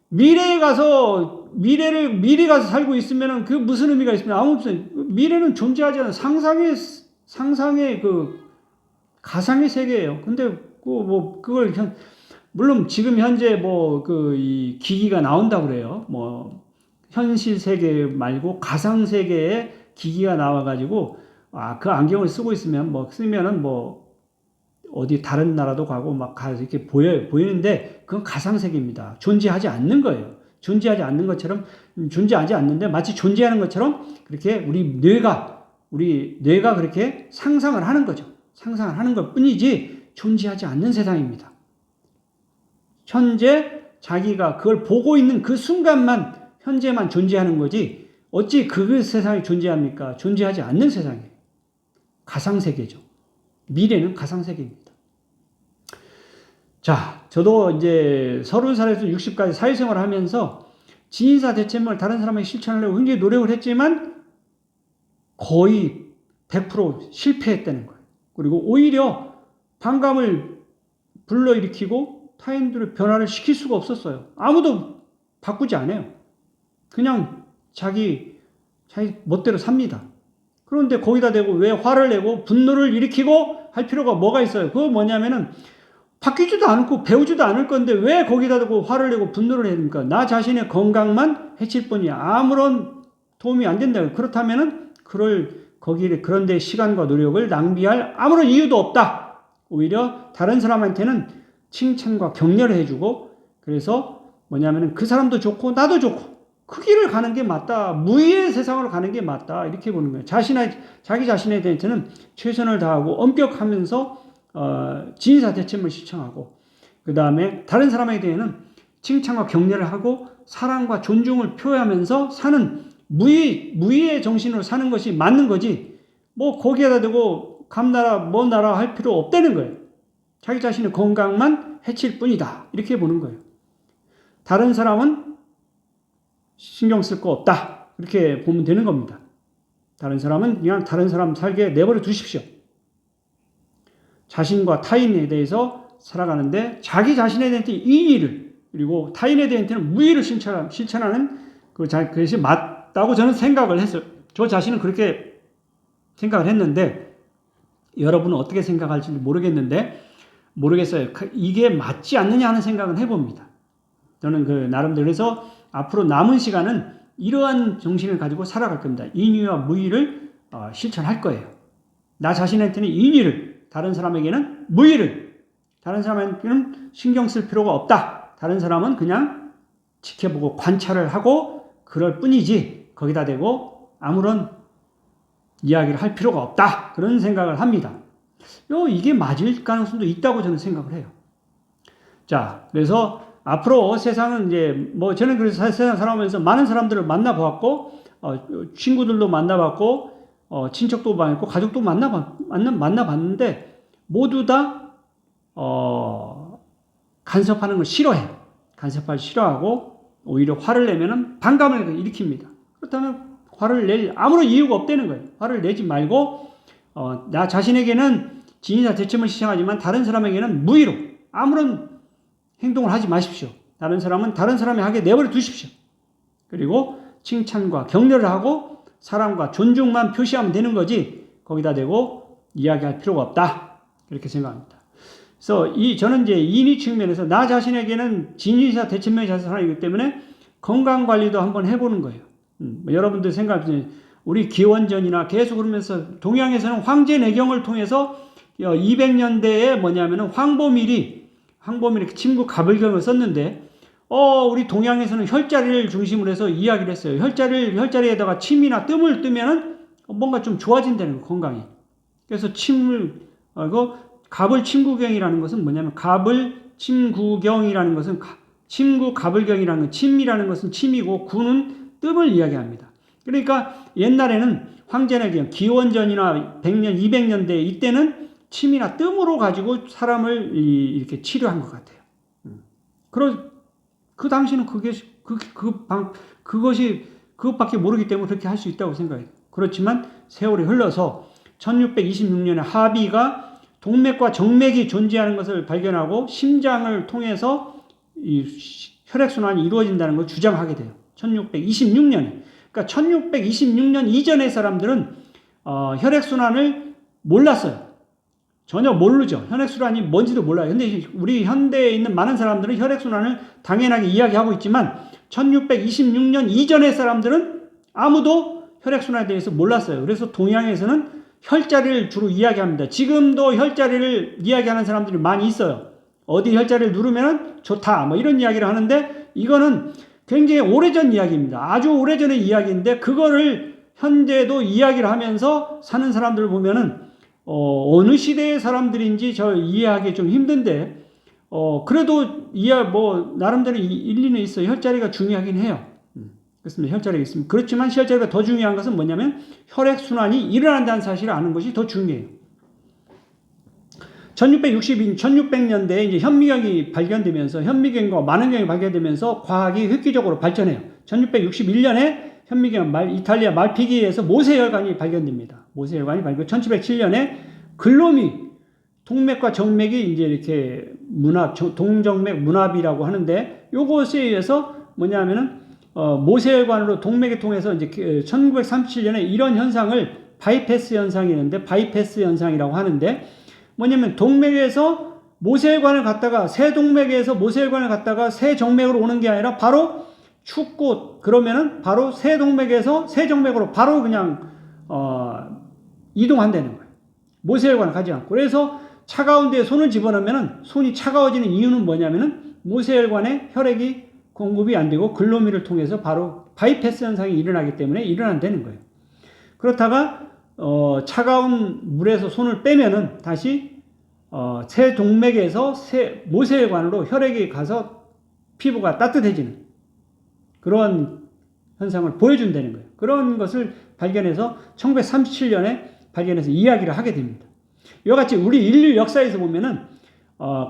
미래에 가서 살고 있으면은 그 무슨 의미가 있으면 아무 없어요. 미래는 존재하지 않아요. 상상의 그 가상의 세계예요. 근데 그걸 물론 지금 현재 이 기기가 나온다고 그래요. 현실 세계 말고 가상 세계에 기기가 나와가지고 그 안경을 쓰고 있으면 쓰면은 어디 다른 나라도 가고 이렇게 보이는데 그건 가상세계입니다. 존재하지 않는 거예요. 존재하지 않는 것처럼 존재하지 않는데 마치 존재하는 것처럼 그렇게 우리 뇌가 그렇게 상상을 하는 거죠. 상상을 하는 것 뿐이지 존재하지 않는 세상입니다. 현재 자기가 그걸 보고 있는 그 순간만 현재만 존재하는 거지 어찌 그 세상이 존재합니까? 존재하지 않는 세상이에요. 가상세계죠. 미래는 가상세계입니다. 자, 저도 이제 30살에서 60까지 사회생활을 하면서 지인사 대체명을 다른 사람에게 실천하려고 굉장히 노력을 했지만 거의 100% 실패했다는 거예요. 그리고 오히려 반감을 불러일으키고 타인들의 변화를 시킬 수가 없었어요. 아무도 바꾸지 않아요. 그냥 자기 멋대로 삽니다. 그런데 거기다 대고 왜 화를 내고 분노를 일으키고 할 필요가 뭐가 있어요? 그거 뭐냐면은 바뀌지도 않고 배우지도 않을 건데 왜 거기다 대고 화를 내고 분노를 해야 됩니까? 나 자신의 건강만 해칠 뿐이야. 아무런 도움이 안 된다. 그렇다면은 그런데 시간과 노력을 낭비할 아무런 이유도 없다. 오히려 다른 사람한테는 칭찬과 격려를 해주고, 그래서 뭐냐면은 그 사람도 좋고 나도 좋고 그 길을 가는 게 맞다. 무의의 세상으로 가는 게 맞다. 이렇게 보는 거예요. 자기 자신에 대해서는 최선을 다하고 엄격하면서 진사대첩을 실천하고, 그 다음에 다른 사람에 대해서는 칭찬과 격려를 하고 사랑과 존중을 표하면서 사는 무의의 정신으로 사는 것이 맞는 거지, 뭐 거기에다 대고 감나라 먼 나라 할 필요 없다는 거예요. 자기 자신의 건강만 해칠 뿐이다. 이렇게 보는 거예요. 다른 사람은 신경 쓸 거 없다. 이렇게 보면 되는 겁니다. 다른 사람은 그냥 다른 사람 살게 내버려 두십시오. 자신과 타인에 대해서 살아가는데 자기 자신에 대한 이의를, 그리고 타인에 대한 무의를 실천하는 그것이 맞다고 저는 생각을 했어요. 저 자신은 그렇게 생각을 했는데 여러분은 어떻게 생각할지 모르겠어요. 이게 맞지 않느냐 하는 생각은 해봅니다. 저는 나름대로 그래서 앞으로 남은 시간은 이러한 정신을 가지고 살아갈 겁니다. 인의와 무의를 실천할 거예요. 나 자신한테는 인의를, 다른 사람에게는 무의를, 다른 사람한테는 신경 쓸 필요가 없다. 다른 사람은 그냥 지켜보고 관찰을 하고 그럴 뿐이지 거기다 대고 아무런 이야기를 할 필요가 없다. 그런 생각을 합니다. 이게 맞을 가능성도 있다고 저는 생각을 해요. 자, 그래서 앞으로 세상은 저는 그래서 세상 살아오면서 많은 사람들을 만나봤고, 친구들도 만나봤고, 친척도 만났고, 가족도 만나봤는데, 모두 다, 간섭하는 걸 싫어해요. 간섭하기 싫어하고, 오히려 화를 내면은 반감을 일으킵니다. 그렇다면 화를 낼 아무런 이유가 없다는 거예요. 화를 내지 말고, 나 자신에게는 진의사 대첨을 시청하지만 다른 사람에게는 무의로 아무런 행동을 하지 마십시오. 다른 사람은 다른 사람이 하게 내버려 두십시오. 그리고 칭찬과 격려를 하고 사랑과 존중만 표시하면 되는 거지 거기다 대고 이야기할 필요가 없다. 그렇게 생각합니다. 그래서 저는 인의 측면에서 나 자신에게는 진의사 대천명의 자산이기 때문에 건강 관리도 한번 해보는 거예요. 여러분들 생각해 우리 기원전이나 계속 그러면서 동양에서는 황제 내경을 통해서 200년대에 뭐냐면은 황보밀이 침구 가불경을 썼는데, 우리 동양에서는 혈자리를 중심으로 해서 이야기를 했어요. 혈자리에다가 침이나 뜸을 뜨면은 뭔가 좀 좋아진다는 거, 건강이. 그래서 가불 침구경이라는 것은 뭐냐면, 가불 침구경이라는 것은, 침구 가불경이라는 건, 침이라는 것은 침이고, 구는 뜸을 이야기합니다. 그러니까 옛날에는 황제내경, 기원전이나 100년, 200년대 이때는 침이나 뜸으로 가지고 사람을 이렇게 치료한 것 같아요. 그 당시는 그것밖에 모르기 때문에 그렇게 할 수 있다고 생각해요. 그렇지만 세월이 흘러서 1626년에 하비가 동맥과 정맥이 존재하는 것을 발견하고 심장을 통해서 혈액순환이 이루어진다는 걸 주장하게 돼요. 1626년에. 그러니까 1626년 이전의 사람들은 혈액순환을 몰랐어요. 전혀 모르죠. 혈액순환이 뭔지도 몰라요. 근데 우리 현대에 있는 많은 사람들은 혈액순환을 당연하게 이야기하고 있지만 1626년 이전의 사람들은 아무도 혈액순환에 대해서 몰랐어요. 그래서 동양에서는 혈자리를 주로 이야기합니다. 지금도 혈자리를 이야기하는 사람들이 많이 있어요. 어디 혈자리를 누르면 좋다. 뭐 이런 이야기를 하는데 이거는 굉장히 오래전 이야기입니다. 아주 오래전의 이야기인데 그거를 현재도 이야기를 하면서 사는 사람들을 보면은 어느 시대의 사람들인지 저 이해하기 좀 힘든데, 그래도 나름대로 일리는 있어요. 혈자리가 중요하긴 해요. 그렇습니다. 혈자리가 있습니다. 그렇지만 혈자리가 더 중요한 것은 뭐냐면 혈액순환이 일어난다는 사실을 아는 것이 더 중요해요. 1600년대에 이제 현미경이 발견되면서, 현미경과 만원경이 발견되면서 과학이 획기적으로 발전해요. 1661년에 이탈리아 말피기에서 모세혈관이 발견됩니다. 모세혈관이 발견. 1707년에 글로미 동맥과 정맥이 이제 이렇게 동정맥 문합이라고 하는데, 요것에 의해서 뭐냐면은, 모세혈관으로 동맥을 통해서 이제 1937년에 이런 현상을 바이패스 현상이 있는데, 바이패스 현상이라고 하는데, 뭐냐면 동맥에서 모세혈관을 갔다가, 새 동맥에서 모세혈관을 갔다가 새 정맥으로 오는 게 아니라 바로 축고, 그러면은 바로 새 동맥에서 새 정맥으로 바로 그냥, 이동한다는 거예요. 모세혈관을 가지 않고. 그래서 차가운 데에 손을 집어넣으면은 손이 차가워지는 이유는 뭐냐면은 모세혈관에 혈액이 공급이 안 되고 글로미를 통해서 바로 바이패스 현상이 일어나기 때문에 일어난다는 거예요. 그렇다가 차가운 물에서 손을 빼면은 다시 새 동맥에서 새 모세혈관으로 혈액이 가서 피부가 따뜻해지는 그런 현상을 보여준다는 거예요. 그런 것을 발견해서 1937년에 발견해서 이야기를 하게 됩니다. 이와 같이 우리 인류 역사에서 보면은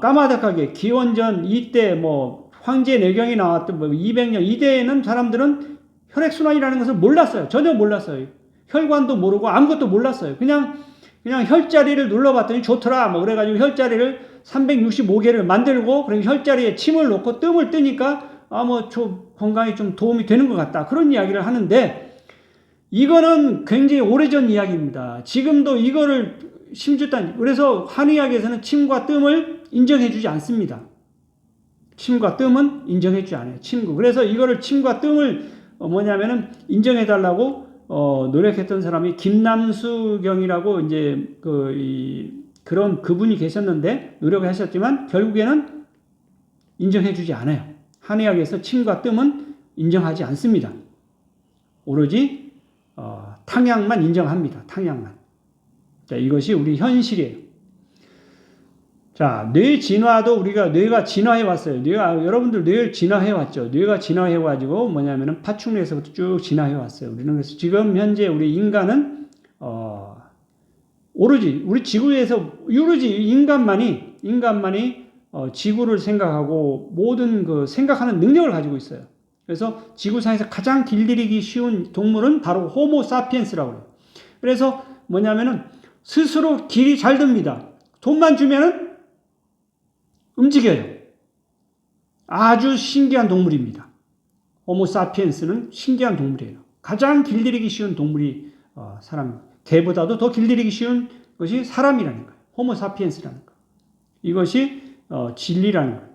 까마득하게 기원전 이때 뭐 황제 내경이 나왔던 뭐 200년 이때에는 사람들은 혈액순환이라는 것을 몰랐어요. 전혀 몰랐어요. 혈관도 모르고 아무것도 몰랐어요. 그냥 혈자리를 눌러봤더니 좋더라. 뭐 그래가지고 혈자리를 365개를 만들고, 그리고 혈자리에 침을 놓고 뜸을 뜨니까 뭐 건강에 좀 도움이 되는 것 같다. 그런 이야기를 하는데, 이거는 굉장히 오래전 이야기입니다. 지금도 이거를 그래서 한의학에서는 침과 뜸을 인정해주지 않습니다. 침과 뜸은 인정해주지 않아요. 그래서 이거를 침과 뜸을 뭐냐면은 인정해달라고 노력했던 사람이 김남수경이라고 이제 그런 그분이 계셨는데, 노력을 하셨지만 결국에는 인정해주지 않아요. 한의학에서 침과 뜸은 인정하지 않습니다. 오로지 탕약만 인정합니다. 탕약만. 자, 이것이 우리 현실이에요. 자, 뇌 진화도 뇌가 진화해 왔어요. 여러분들 뇌를 진화해 왔죠. 뇌가 진화해 가지고 뭐냐면은 파충류에서부터 쭉 진화해 왔어요. 우리는 그래서 지금 현재 우리 인간은 오로지 우리 지구에서 인간만이 지구를 생각하고 모든 생각하는 능력을 가지고 있어요. 그래서 지구상에서 가장 길들이기 쉬운 동물은 바로 호모 사피엔스라고 해요. 그래서 뭐냐면은 스스로 길이 잘 듭니다. 돈만 주면은 움직여요. 아주 신기한 동물입니다. 호모 사피엔스는 신기한 동물이에요. 가장 길들이기 쉬운 동물이 사람. 개보다도 더 길들이기 쉬운 것이 사람이라는 거예요. 호모 사피엔스라는 거. 이것이 진리라는 거예요.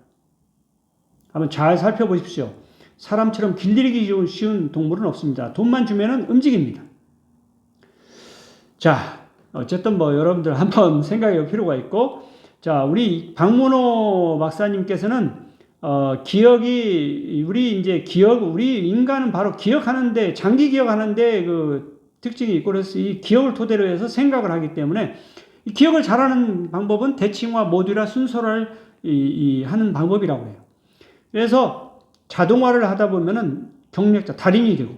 한번 잘 살펴보십시오. 사람처럼 길들이기 쉬운 동물은 없습니다. 돈만 주면은 움직입니다. 자, 어쨌든 여러분들 한번 생각해 볼 필요가 있고, 자, 우리 박문호 박사님께서는 우리 인간은 바로 기억하는데, 장기 기억하는데 특징이 있고, 그래서 이 기억을 토대로 해서 생각을 하기 때문에, 이 기억을 잘하는 방법은 대칭화, 모듈화, 순서를 하는 방법이라고 해요. 그래서 자동화를 하다 보면은 경력자, 달인이 되고,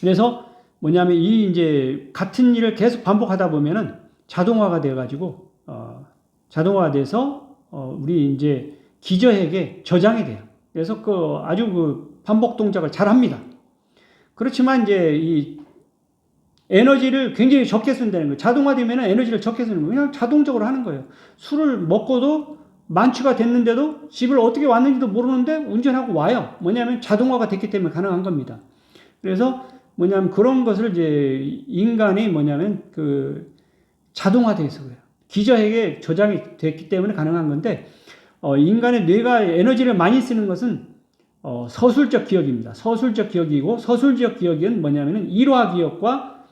그래서 뭐냐면 이제 같은 일을 계속 반복하다 보면은 자동화가 돼가지고 자동화가 돼서 우리 이제 기저핵에 저장이 돼요. 그래서 아주 반복 동작을 잘 합니다. 그렇지만 이제 이 에너지를 굉장히 적게 쓴다는 거예요. 자동화되면 에너지를 적게 쓰는 거예요. 그냥 자동적으로 하는 거예요. 술을 먹고도 만취가 됐는데도 집을 어떻게 왔는지도 모르는데 운전하고 와요. 뭐냐면 자동화가 됐기 때문에 가능한 겁니다. 그래서 뭐냐면 그런 것을 이제 인간이 자동화되어 있어요. 기저핵에 저장이 됐기 때문에 가능한 건데, 인간의 뇌가 에너지를 많이 쓰는 것은 서술적 기억입니다. 서술적 기억이고, 서술적 기억은 뭐냐면은 일화 기억과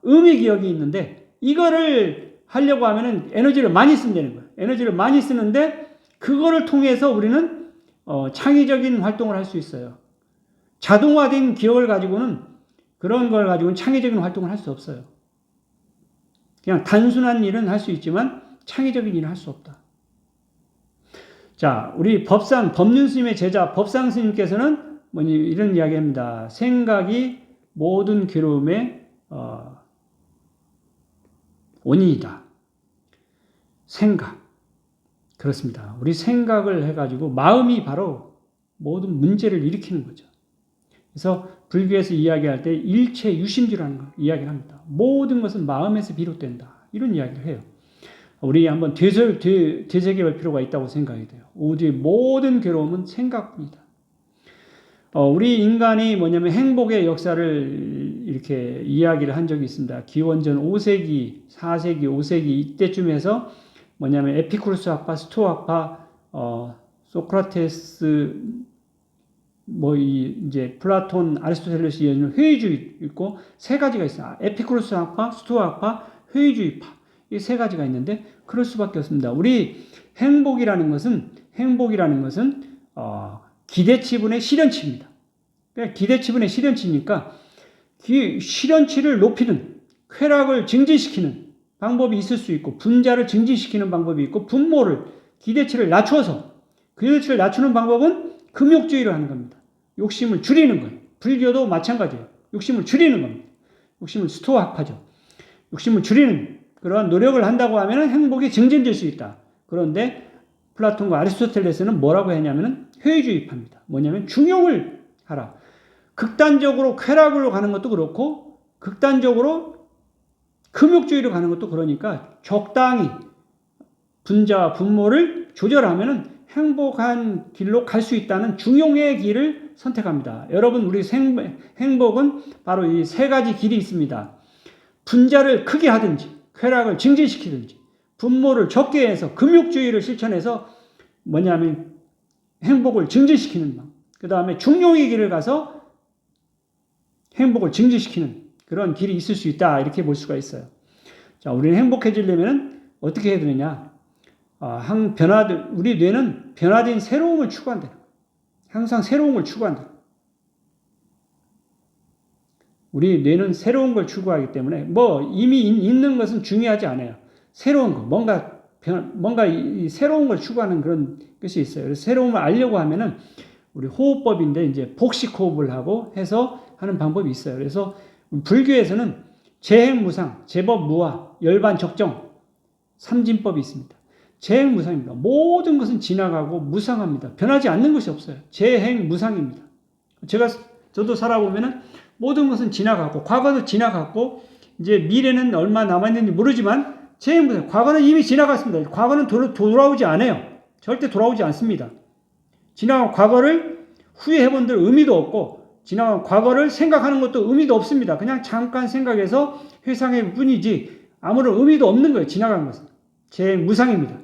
의미 기억이 있는데, 이거를 하려고 하면은 에너지를 많이 쓴다는 거예요. 에너지를 많이 쓰는데, 그거를 통해서 우리는 창의적인 활동을 할 수 있어요. 자동화된 기억을 가지고는, 그런 걸 가지고는 창의적인 활동을 할 수 없어요. 그냥 단순한 일은 할 수 있지만 창의적인 일은 할 수 없다. 자, 우리 법륜 스님의 제자 법상 스님께서는 이런 이야기 합니다. 생각이 모든 괴로움의 원인이다. 생각. 그렇습니다. 우리 생각을 해가지고 마음이 바로 모든 문제를 일으키는 거죠. 그래서 불교에서 이야기할 때 일체 유심주라는 걸 이야기를 합니다. 모든 것은 마음에서 비롯된다. 이런 이야기를 해요. 우리 한번 되새겨볼 필요가 있다고 생각이 돼요. 우리의 모든 괴로움은 생각뿐이다. 우리 인간이 뭐냐면 행복의 역사를 이렇게 이야기를 한 적이 있습니다. 기원전 5세기, 4세기, 5세기 이때쯤에서 뭐냐면 에피쿠로스 학파, 스토아 학파, 소크라테스, 이제 플라톤, 아리스토텔레스 이어지는 회의주의 있고 세 가지가 있어요. 에피쿠로스 학파, 스토아 학파, 회의주의파. 이 세 가지가 있는데 그럴 수밖에 없습니다. 우리 행복이라는 것은 기대치분의 실현치입니다. 그러니까 기대치분의 실현치니까 실현치를 높이는, 쾌락을 증진시키는 방법이 있을 수 있고, 분자를 증진시키는 방법이 있고, 분모를, 기대치를 낮춰서, 기대치를 낮추는 방법은 금욕주의를 하는 겁니다. 욕심을 줄이는 거예요. 불교도 마찬가지예요. 욕심을 줄이는 겁니다. 욕심을 스토아 학파죠. 욕심을 줄이는 그러한 노력을 한다고 하면 행복이 증진될 수 있다. 그런데 플라톤과 아리스토텔레스는 뭐라고 했냐면 회의주의파입니다. 뭐냐면 중용을 하라. 극단적으로 쾌락으로 가는 것도 그렇고 극단적으로 금욕주의로 가는 것도 그러니까 적당히 분자와 분모를 조절하면 행복한 길로 갈 수 있다는 중용의 길을 선택합니다. 여러분, 우리 행복은 바로 이 세 가지 길이 있습니다. 분자를 크게 하든지 쾌락을 증진시키든지 분모를 적게 해서 금욕주의를 실천해서 뭐냐면 행복을 증진시키는 방. 그 다음에 중용의 길을 가서 행복을 증진시키는 그런 길이 있을 수 있다. 이렇게 볼 수가 있어요. 자, 우리는 행복해지려면 어떻게 해야 되느냐? 우리 뇌는 변화된 새로움을 추구한다. 항상 새로운 걸 추구한다. 우리 뇌는 새로운 걸 추구하기 때문에 이미 있는 것은 중요하지 않아요. 새로운 거, 뭔가 이 새로운 걸 추구하는 그런 것이 있어요. 그래서 새로움을 알려고 하면은 우리 호흡법인데 이제 복식 호흡을 하고 해서 하는 방법이 있어요. 그래서 불교에서는 재행무상, 제법무화, 열반적정, 삼진법이 있습니다. 재행무상입니다. 모든 것은 지나가고 무상합니다. 변하지 않는 것이 없어요. 재행무상입니다. 저도 살아보면은 모든 것은 지나가고 과거도 지나갔고 이제 미래는 얼마 남아있는지 모르지만 재행무상, 과거는 이미 지나갔습니다. 과거는 돌아오지 않아요. 절대 돌아오지 않습니다. 지나간 과거를 후회해본들 의미도 없고 지나간 과거를 생각하는 것도 의미도 없습니다. 그냥 잠깐 생각해서 회상할 뿐이지 아무런 의미도 없는 거예요. 지나간 것은. 재행무상입니다.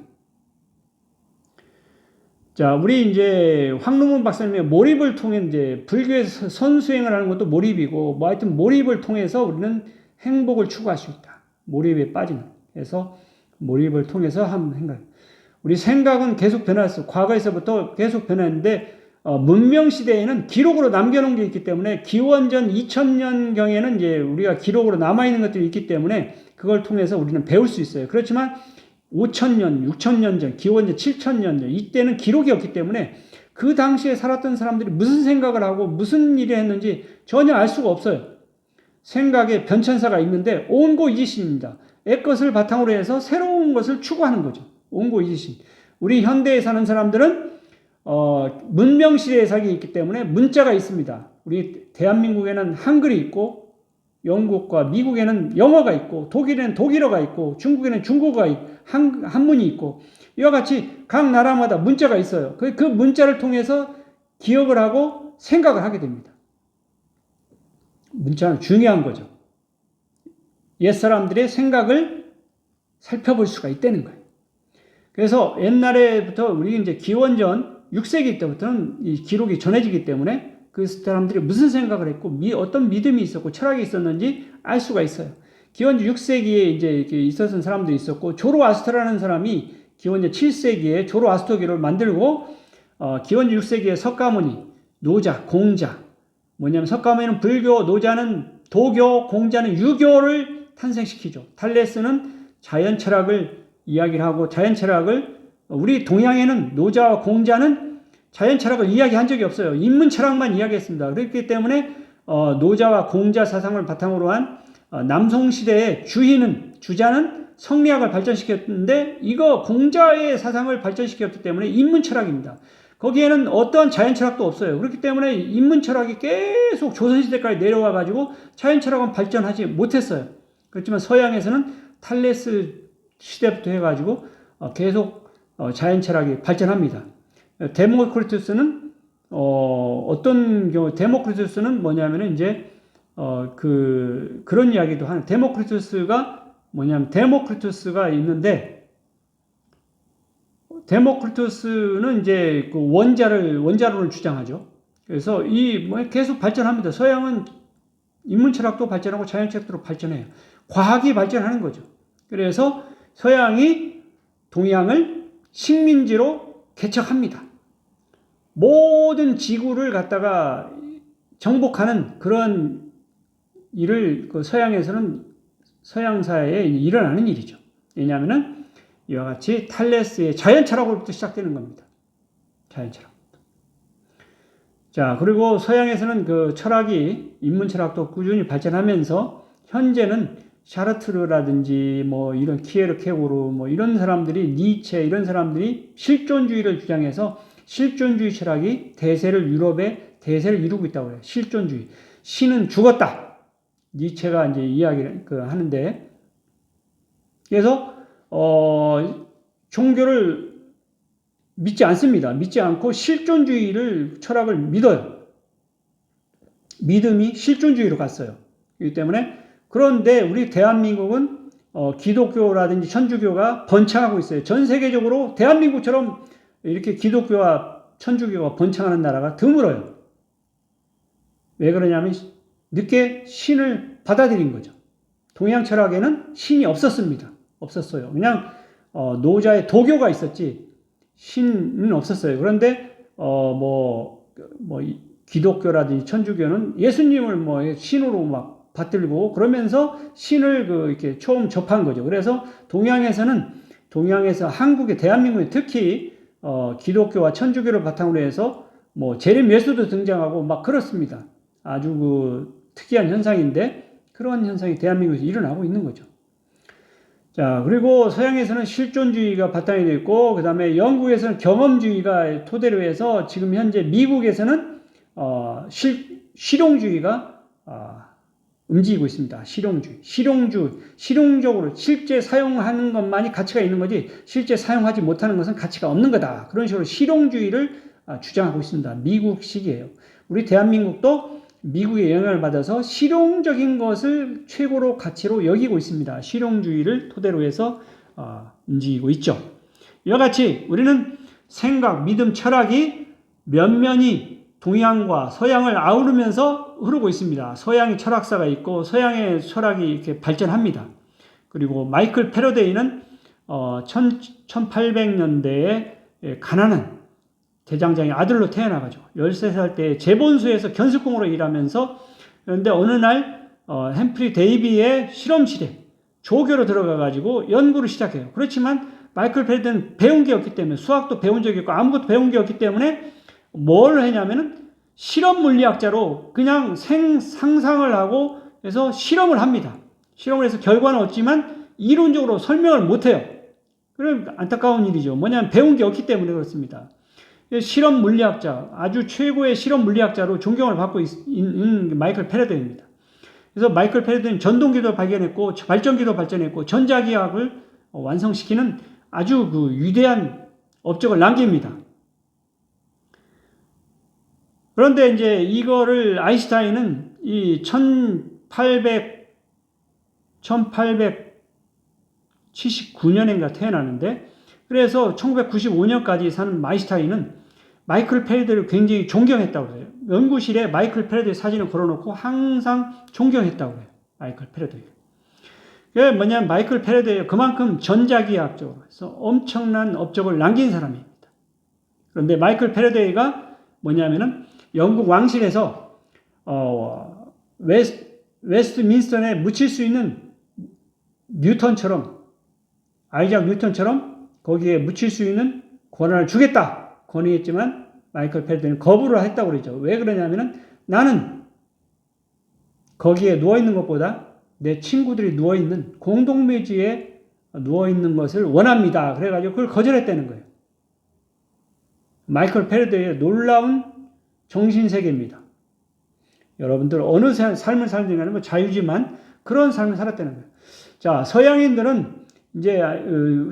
자, 우리 이제 황루문 박사님의 몰입을 통해 이제 불교에서 선수행을 하는 것도 몰입이고, 하여튼 몰입을 통해서 우리는 행복을 추구할 수 있다. 몰입에 빠지는. 그래서 몰입을 통해서 한번 생각. 우리 생각은 계속 변화했어. 과거에서부터 계속 변했는데, 문명 시대에는 기록으로 남겨놓은 게 있기 때문에 기원전 2000년경에는 이제 우리가 기록으로 남아있는 것들이 있기 때문에 그걸 통해서 우리는 배울 수 있어요. 그렇지만 5,000년, 6,000년 전, 기원전 7,000년 전, 이때는 기록이 없기 때문에 그 당시에 살았던 사람들이 무슨 생각을 하고 무슨 일을 했는지 전혀 알 수가 없어요. 생각에 변천사가 있는데 온고이지신입니다. 옛것을 바탕으로 해서 새로운 것을 추구하는 거죠. 온고이지신. 우리 현대에 사는 사람들은 문명시대에 살기 있기 때문에 문자가 있습니다. 우리 대한민국에는 한글이 있고 영국과 미국에는 영어가 있고 독일에는 독일어가 있고 중국에는 중국어가 있고 한문이 있고 이와 같이 각 나라마다 문자가 있어요. 그 문자를 통해서 기억을 하고 생각을 하게 됩니다. 문자는 중요한 거죠. 옛사람들의 생각을 살펴볼 수가 있다는 거예요. 그래서 옛날에부터 우리 이제 기원전 6세기 때부터는 이 기록이 전해지기 때문에 그 사람들이 무슨 생각을 했고 어떤 믿음이 있었고 철학이 있었는지 알 수가 있어요. 기원전 6세기에 이제 있었던 사람들이 있었고 조로아스터라는 사람이 기원전 7세기에 조로아스터교를 만들고 기원전 6세기에 석가모니, 노자, 공자 뭐냐면 석가모니는 불교, 노자는 도교, 공자는 유교를 탄생시키죠. 탈레스는 자연 철학을 이야기를 하고 자연 철학을 우리 동양에는 노자와 공자는 자연 철학을 이야기한 적이 없어요. 인문 철학만 이야기했습니다. 그렇기 때문에 노자와 공자 사상을 바탕으로 한 남송시대의 주자는 성리학을 발전시켰는데 이거 공자의 사상을 발전시켰기 때문에 인문 철학입니다. 거기에는 어떠한 자연 철학도 없어요. 그렇기 때문에 인문 철학이 계속 조선시대까지 내려와 가지고 자연 철학은 발전하지 못했어요. 그렇지만 서양에서는 탈레스 시대부터 해가지고 계속 자연 철학이 발전합니다. 데모크리투스는 어떤 경우 데모크리투스는 뭐냐면은 이제 그런 이야기도 하는 데모크리투스가 뭐냐면 데모크리투스가 있는데 데모크리투스는 이제 그 원자론을 주장하죠. 그래서 계속 발전합니다. 서양은 인문 철학도 발전하고 자연 철학도 발전해요. 과학이 발전하는 거죠. 그래서 서양이 동양을 식민지로 개척합니다. 모든 지구를 갖다가 정복하는 그런 일을 서양에서는 서양 사회에 일어나는 일이죠. 왜냐하면은 이와 같이 탈레스의 자연 철학으로부터 시작되는 겁니다. 자연 철학. 자, 그리고 서양에서는 그 철학이 인문 철학도 꾸준히 발전하면서 현재는 샤르트르라든지 뭐 이런 키에르 케고르 뭐 이런 사람들이 니체 이런 사람들이 실존주의를 주장해서 실존주의 철학이 유럽에 대세를 이루고 있다고 해요. 실존주의. 신은 죽었다. 니체가 이제 이야기를 하는데 그래서 종교를 믿지 않습니다. 믿지 않고 실존주의를 철학을 믿어요. 믿음이 실존주의로 갔어요. 그렇기 때문에 그런데 우리 대한민국은 기독교라든지 천주교가 번창하고 있어요. 전 세계적으로 대한민국처럼 이렇게 기독교와 천주교가 번창하는 나라가 드물어요. 왜 그러냐면 늦게 신을 받아들인 거죠. 동양 철학에는 신이 없었습니다. 없었어요. 그냥 노자의 도교가 있었지 신은 없었어요. 그런데 기독교라든지 천주교는 예수님을 신으로 막 받들고 그러면서 신을 이렇게 처음 접한 거죠. 그래서 동양에서 한국의 대한민국에 특히 기독교와 천주교를 바탕으로 해서 재림 예수도 등장하고 막 그렇습니다. 아주 특이한 현상인데 그런 현상이 대한민국에서 일어나고 있는 거죠. 자, 그리고 서양에서는 실존주의가 바탕이 되어 있고 그 다음에 영국에서는 경험주의가 토대로 해서 지금 현재 미국에서는 실용주의가 움직이고 있습니다. 실용적으로 실제 사용하는 것만이 가치가 있는 거지 실제 사용하지 못하는 것은 가치가 없는 거다. 그런 식으로 실용주의를 주장하고 있습니다. 미국식이에요. 우리 대한민국도 미국의 영향을 받아서 실용적인 것을 최고로 가치로 여기고 있습니다. 실용주의를 토대로 해서 움직이고 있죠. 이와 같이 우리는 생각, 믿음, 철학이 면면이 동양과 서양을 아우르면서 흐르고 있습니다. 서양의 철학사가 있고 서양의 철학이 이렇게 발전합니다. 그리고 마이클 패러데이는 1800년대에 가난한 대장장의 아들로 태어나가지고 13살 때 재본수에서 견습공으로 일하면서 그런데 어느 날 햄프리 데이비의 실험실에 조교로 들어가가지고 연구를 시작해요. 그렇지만 마이클 패러데이는 배운 게 없기 때문에 수학도 배운 적이 없고 아무것도 배운 게 없기 때문에 뭘 했냐면은 실험 물리학자로 그냥 상상을 하고 해서 실험을 합니다. 실험을 해서 결과는 얻지만 이론적으로 설명을 못해요. 그럼 안타까운 일이죠. 뭐냐면 배운 게 없기 때문에 그렇습니다. 실험 물리학자, 아주 최고의 실험 물리학자로 존경을 받고 있는 마이클 패러데이입니다. 그래서 마이클 패러데이는 전동기도 발견했고 발전기도 발전했고 전자기학을 완성시키는 아주 위대한 업적을 남깁니다. 그런데 이제 이거를 아인슈타인은 이 1879년인가 태어나는데 그래서 1995년까지 산 아인슈타인은 마이클 패러데이를 굉장히 존경했다고 해요. 연구실에 마이클 패러데이 사진을 걸어놓고 항상 존경했다고 해요. 마이클 패러데이. 그게 뭐냐면 마이클 패러데이 그만큼 전자기하학적으로 해서 엄청난 업적을 남긴 사람입니다. 그런데 마이클 패러데이가 뭐냐면은 영국 왕실에서 웨스트민스턴에 묻힐 수 있는 뉴턴처럼 아이작 뉴턴처럼 거기에 묻힐 수 있는 권한을 주겠다 권유했지만 마이클 패러데이는 거부를 했다고 그러죠. 왜 그러냐면은 나는 거기에 누워있는 것보다 내 친구들이 누워있는 공동묘지에 누워있는 것을 원합니다. 그래가지고 그걸 거절했다는 거예요. 마이클 패러데이의 놀라운 정신세계입니다. 여러분들 어느 삶을 살든가는 뭐 자유지만 그런 삶을 살았다는 거예요. 자, 서양인들은 이제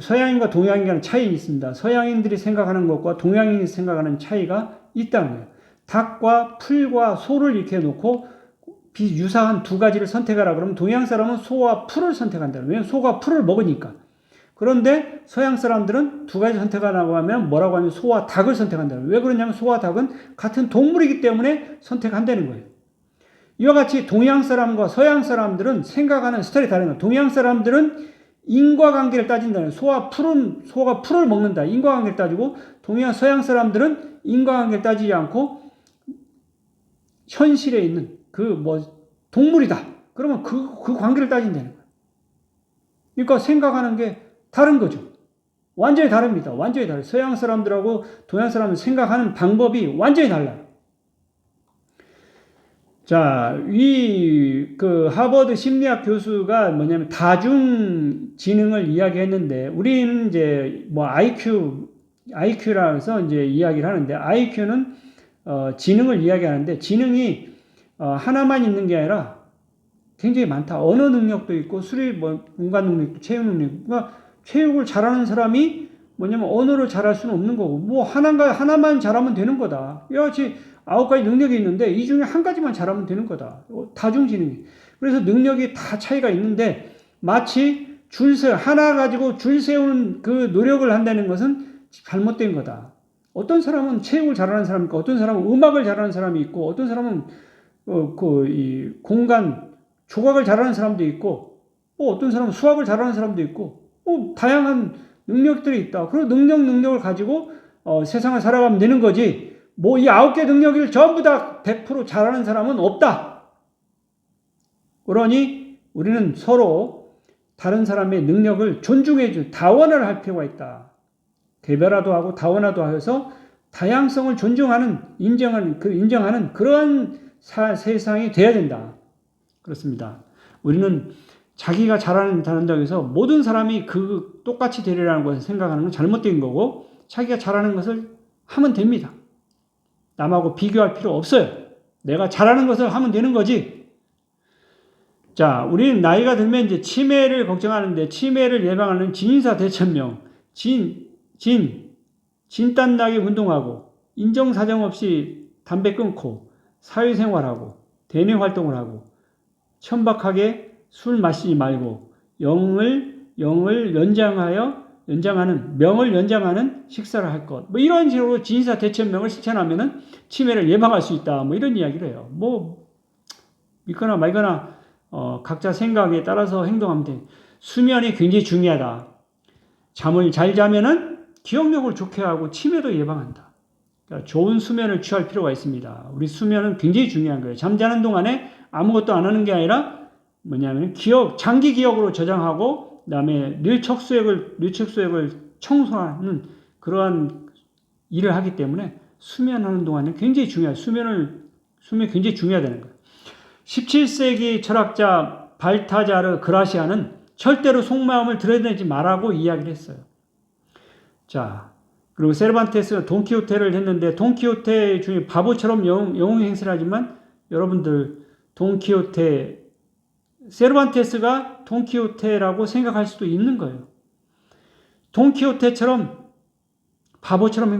서양인과 동양인과는 차이가 있습니다. 서양인들이 생각하는 것과 동양인이 생각하는 차이가 있다는 거예요. 닭과 풀과 소를 이렇게 놓고 유사한 두 가지를 선택하라 그러면 동양 사람은 소와 풀을 선택한다. 왜냐하면 소가 풀을 먹으니까. 그런데 서양 사람들은 두 가지 선택하라고 하면 뭐라고 하면 소와 닭을 선택한다. 왜 그러냐면 소와 닭은 같은 동물이기 때문에 선택한다는 거예요. 이와 같이 동양 사람과 서양 사람들은 생각하는 스타일이 다른 거예요. 동양 사람들은 인과관계를 따진다는 거예요. 소가 풀을 먹는다. 인과관계를 따지고 서양 사람들은 인과관계를 따지지 않고 현실에 있는 동물이다. 그러면 그 관계를 따진다는 거예요. 그러니까 생각하는 게 다른 거죠. 완전히 다릅니다. 완전히 달라요. 서양 사람들하고 동양 사람들 생각하는 방법이 완전히 달라요. 자, 하버드 심리학 교수가 뭐냐면 다중지능을 이야기했는데, 우리는 이제 IQ라 해서 이제 이야기를 하는데, IQ는, 지능을 이야기하는데, 지능이, 하나만 있는 게 아니라 굉장히 많다. 언어 능력도 있고, 공간 능력도, 체육 능력. 그러니까 체육을 잘하는 사람이 뭐냐면 언어를 잘할 수는 없는 거고, 하나만 잘하면 되는 거다. 이와 같이 9가지 능력이 있는데 이 중에 한 가지만 잘하면 되는 거다. 다중지능이. 그래서 능력이 다 차이가 있는데 마치 하나 가지고 줄 세우는 그 노력을 한다는 것은 잘못된 거다. 어떤 사람은 체육을 잘하는 사람이 있고, 어떤 사람은 음악을 잘하는 사람이 있고, 어떤 사람은 이 공간 조각을 잘하는 사람도 있고, 어떤 사람은 수학을 잘하는 사람도 있고, 다양한 능력들이 있다. 그리고 능력을 가지고 세상을 살아가면 되는 거지. 이 9개 능력을 전부 다 100% 잘하는 사람은 없다. 그러니 우리는 서로 다른 사람의 능력을 다원화를 할 필요가 있다. 개별화도 하고 다원화도 하여서 다양성을 인정하는 그러한 세상이 돼야 된다. 그렇습니다. 우리는 자기가 잘한다고 해서 모든 사람이 똑같이 되리라는 것을 생각하는 건 잘못된 거고, 자기가 잘하는 것을 하면 됩니다. 남하고 비교할 필요 없어요. 내가 잘하는 것을 하면 되는 거지. 자, 우리는 나이가 들면 이제 치매를 걱정하는데, 치매를 예방하는 진인사 대천명, 진단나게 운동하고, 인정사정 없이 담배 끊고, 사회생활하고, 대내 활동을 하고, 천박하게 술 마시지 말고, 명을 연장하는 식사를 할 것. 이런 식으로 진사 대천명을 실천하면은 치매를 예방할 수 있다. 이런 이야기를 해요. 믿거나 말거나, 각자 생각에 따라서 행동하면 돼. 수면이 굉장히 중요하다. 잠을 잘 자면은 기억력을 좋게 하고 치매도 예방한다. 그러니까 좋은 수면을 취할 필요가 있습니다. 우리 수면은 굉장히 중요한 거예요. 잠자는 동안에 아무것도 안 하는 게 아니라 장기 기억으로 저장하고, 그 다음에 뇌척수액을 청소하는 그러한 일을 하기 때문에 수면하는 동안은 굉장히 중요해요. 수면 굉장히 중요하다는 거예요. 17세기 철학자 발타자르 그라시아는 절대로 속마음을 드러내지 말라고 이야기를 했어요. 자, 그리고 세르반테스가 돈키호테를 했는데, 돈키호테 중에 바보처럼 영웅 행세를 하지만, 여러분들 세르반테스가 돈키호테라고 생각할 수도 있는 거예요. 돈키호테처럼 바보처럼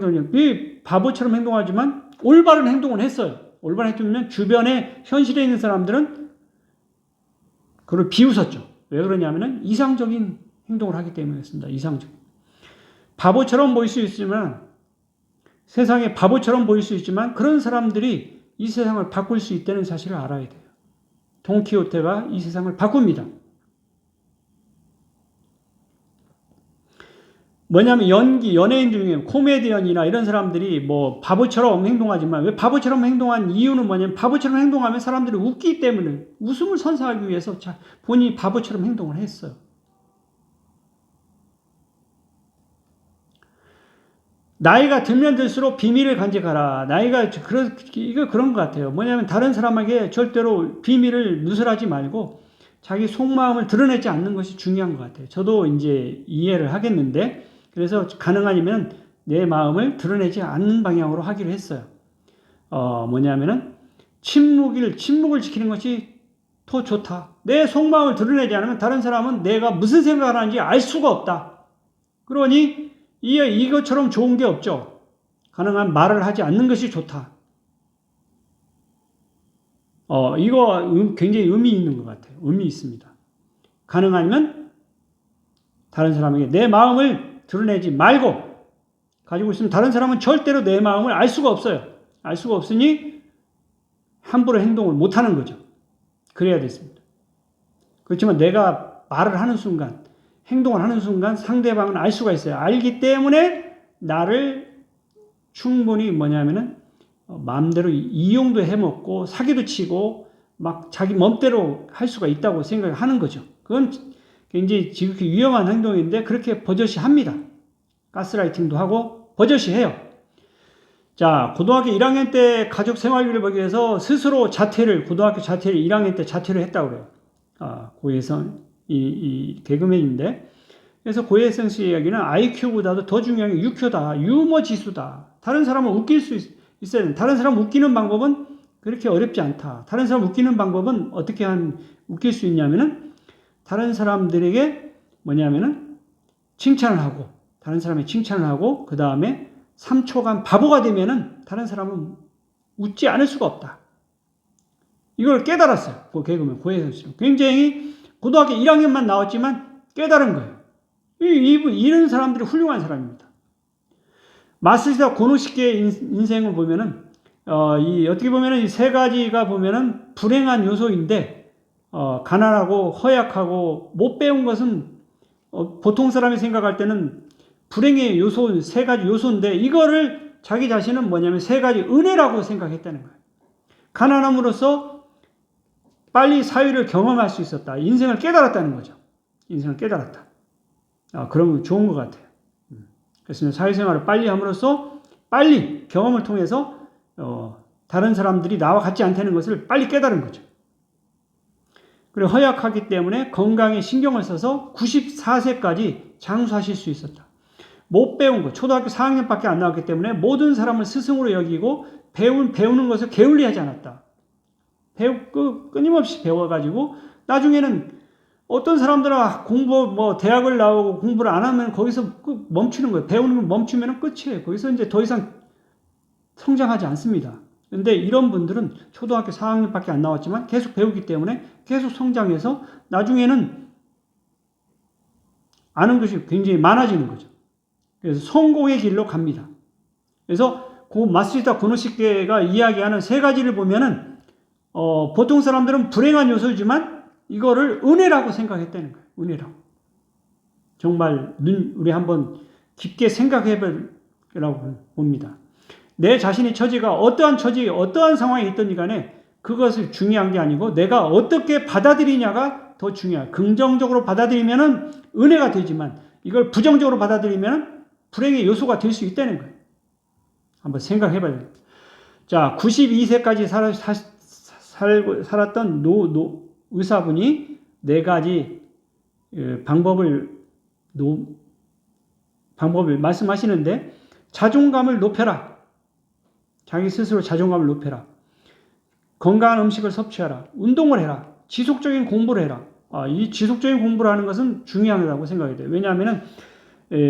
행동하지만 올바른 행동을 했어요. 올바른 행동이면 주변에 현실에 있는 사람들은 그걸 비웃었죠. 왜 그러냐면은 이상적인 행동을 하기 때문이었습니다. 바보처럼 보일 수 있지만, 세상에 바보처럼 보일 수 있지만 그런 사람들이 이 세상을 바꿀 수 있다는 사실을 알아야 돼요. 돈키호테가 이 세상을 바꿉니다. 뭐냐면 연예인 중에 코미디언이나 이런 사람들이 바보처럼 행동하지만, 왜 바보처럼 행동한 이유는 뭐냐면, 바보처럼 행동하면 사람들이 웃기 때문에, 웃음을 선사하기 위해서 본인이 바보처럼 행동을 했어요. 나이가 들면 들수록 비밀을 간직하라. 이거 그런 것 같아요. 뭐냐면 다른 사람에게 절대로 비밀을 누설하지 말고 자기 속마음을 드러내지 않는 것이 중요한 것 같아요. 저도 이제 이해를 하겠는데, 그래서 가능하면 내 마음을 드러내지 않는 방향으로 하기로 했어요. 뭐냐면은 침묵을 지키는 것이 더 좋다. 내 속마음을 드러내지 않으면 다른 사람은 내가 무슨 생각을 하는지 알 수가 없다. 그러니 이것처럼 좋은 게 없죠. 가능한 말을 하지 않는 것이 좋다. 이거 굉장히 의미 있는 것 같아요. 의미 있습니다. 가능하면 다른 사람에게 내 마음을 드러내지 말고 가지고 있으면 다른 사람은 절대로 내 마음을 알 수가 없어요. 알 수가 없으니 함부로 행동을 못하는 거죠. 그래야 됐습니다. 그렇지만 내가 말을 하는 순간, 행동을 하는 순간 상대방은 알 수가 있어요. 알기 때문에 나를 충분히 뭐냐면은 마음대로 이용도 해먹고 사기도 치고 막 자기 멋대로 할 수가 있다고 생각하는 거죠. 그건 굉장히 지극히 위험한 행동인데 그렇게 버젓이 합니다. 가스라이팅도 하고 버젓이 해요. 자, 고등학교 1학년 때 가족 생활비를 벌기 위해서 스스로 고등학교 자퇴를 1학년 때 자퇴를 했다고 그래요. 고혜성, 이 개그맨인데. 그래서 고혜성 씨 이야기는 IQ보다도 더 중요한 게 유교다, 유머 지수다. 다른 사람을 웃길 수 있어야 된다. 다른 사람 웃기는 방법은 그렇게 어렵지 않다. 다른 사람 웃기는 방법은 어떻게 웃길 수 있냐면은 다른 사람들에게 뭐냐면은 칭찬을 하고, 다른 사람의 칭찬을 하고, 그 다음에 3초간 바보가 되면은 다른 사람은 웃지 않을 수가 없다. 이걸 깨달았어요. 그 개그맨 고혜성 씨는. 굉장히 고등학교 1학년만 나왔지만 깨달은 거예요. 이런 사람들이 훌륭한 사람입니다. 마쓰다 고노시케의 인생을 보면은, 어떻게 보면은 이 세 가지가 보면은 불행한 요소인데, 가난하고 허약하고 못 배운 것은, 보통 사람이 생각할 때는 불행의 요소, 세 가지 요소인데, 이거를 자기 자신은 뭐냐면 세 가지 은혜라고 생각했다는 거예요. 가난함으로써 빨리 사회를 경험할 수 있었다. 인생을 깨달았다는 거죠. 인생을 깨달았다. 그러면 좋은 것 같아요. 그래서 사회생활을 빨리 함으로써 빨리 경험을 통해서 다른 사람들이 나와 같지 않다는 것을 빨리 깨달은 거죠. 그리고 허약하기 때문에 건강에 신경을 써서 94세까지 장수하실 수 있었다. 못 배운 것, 초등학교 4학년밖에 안 나왔기 때문에 모든 사람을 스승으로 여기고 배우는 것을 게을리하지 않았다. 끊임없이 배워가지고 나중에는 어떤 사람들은 대학을 나오고 공부를 안 하면 거기서 멈추는 거예요. 배우는 걸 멈추면 끝이에요. 거기서 이제 더 이상 성장하지 않습니다. 근데 이런 분들은 초등학교 4학년밖에 안 나왔지만 계속 배우기 때문에 계속 성장해서 나중에는 아는 것이 굉장히 많아지는 거죠. 그래서 성공의 길로 갑니다. 그래서 마쓰다 고노시케가 이야기하는 세 가지를 보면은 보통 사람들은 불행한 요소이지만 이거를 은혜라고 생각했다는 거예요. 은혜라고. 정말 우리 한번 깊게 생각해 보라고 봅니다. 내 자신의 처지가 어떠한 상황에 있든지 간에 그것을 중요한 게 아니고 내가 어떻게 받아들이냐가 더 중요해요. 긍정적으로 받아들이면은 은혜가 되지만 이걸 부정적으로 받아들이면 불행의 요소가 될 수 있다는 거예요. 한번 생각해 봐야 돼요. 자, 92세까지 살았던 의사분이 네 가지 방법을 말씀하시는데, 자존감을 높여라. 자기 스스로 자존감을 높여라. 건강한 음식을 섭취하라. 운동을 해라. 지속적인 공부를 해라. 이 지속적인 공부를 하는 것은 중요하다고 생각이 돼요. 왜냐하면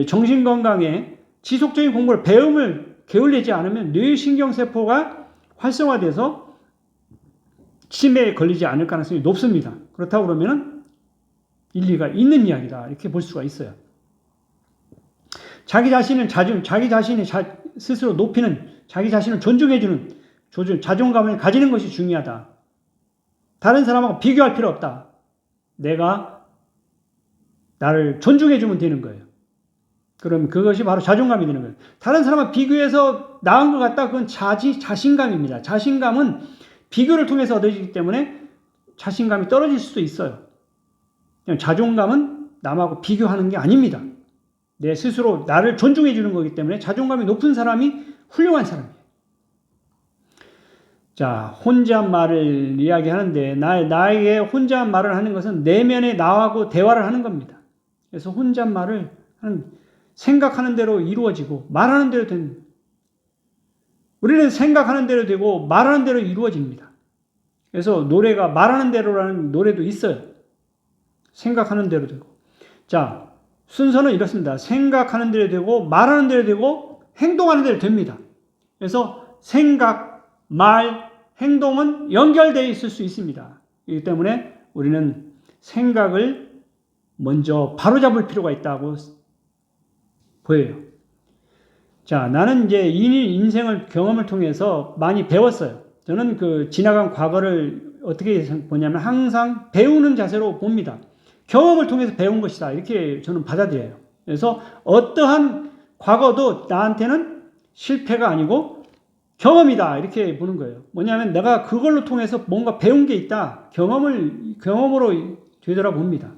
정신건강에 지속적인 공부를, 배움을 게을리지 않으면 뇌신경세포가 활성화돼서 치매에 걸리지 않을 가능성이 높습니다. 그렇다고 그러면 일리가 있는 이야기다. 이렇게 볼 수가 있어요. 자기 자신이 스스로 높이는, 자기 자신을 존중해주는 자존감을 가지는 것이 중요하다. 다른 사람하고 비교할 필요 없다. 내가 나를 존중해주면 되는 거예요. 그럼 그것이 바로 자존감이 되는 거예요. 다른 사람과 비교해서 나은 것 같다. 그건 자신감입니다. 자신감은 비교를 통해서 얻어지기 때문에 자신감이 떨어질 수도 있어요. 자존감은 남하고 비교하는 게 아닙니다. 내 스스로 나를 존중해 주는 거기 때문에 자존감이 높은 사람이 훌륭한 사람이에요. 자, 혼잣말을 이야기하는데 나에게 혼잣말을 하는 것은 내면의 나하고 대화를 하는 겁니다. 그래서 혼잣말을 하는, 생각하는 대로 이루어지고 말하는 대로 됩니다. 우리는 생각하는 대로 되고 말하는 대로 이루어집니다. 그래서 노래가 말하는 대로라는 노래도 있어요. 생각하는 대로 되고. 자, 순서는 이렇습니다. 생각하는 대로 되고 말하는 대로 되고 행동하는 대로 됩니다. 그래서 생각, 말, 행동은 연결되어 있을 수 있습니다. 그렇기 때문에 우리는 생각을 먼저 바로잡을 필요가 있다고 보여요. 자, 나는 이제 인생을 경험을 통해서 많이 배웠어요. 저는 그 지나간 과거를 어떻게 보냐면 항상 배우는 자세로 봅니다. 경험을 통해서 배운 것이다. 이렇게 저는 받아들여요. 그래서 어떠한 과거도 나한테는 실패가 아니고 경험이다. 이렇게 보는 거예요. 뭐냐면 내가 그걸로 통해서 뭔가 배운 게 있다. 경험으로 되돌아봅니다.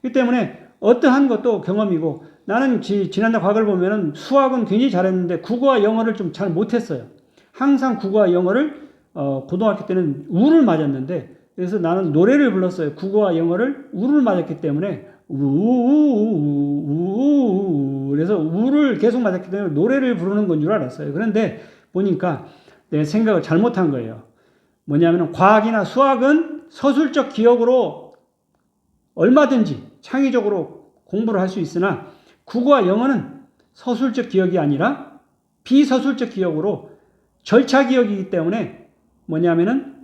그렇기 때문에 어떠한 것도 경험이고 나는 지난달 과거를 보면은 수학은 굉장히 잘했는데 국어와 영어를 좀 잘 못했어요. 항상 국어와 영어를 고등학교 때는 우를 맞았는데 그래서 나는 노래를 불렀어요. 국어와 영어를 우를 맞았기 때문에 우우우우우우 그래서 우를 계속 맞았기 때문에 노래를 부르는 건 줄 알았어요. 그런데 보니까 내 생각을 잘못한 거예요. 뭐냐면 과학이나 수학은 서술적 기억으로 얼마든지 창의적으로 공부를 할 수 있으나 국어와 영어는 서술적 기억이 아니라 비서술적 기억으로 절차 기억이기 때문에 뭐냐면은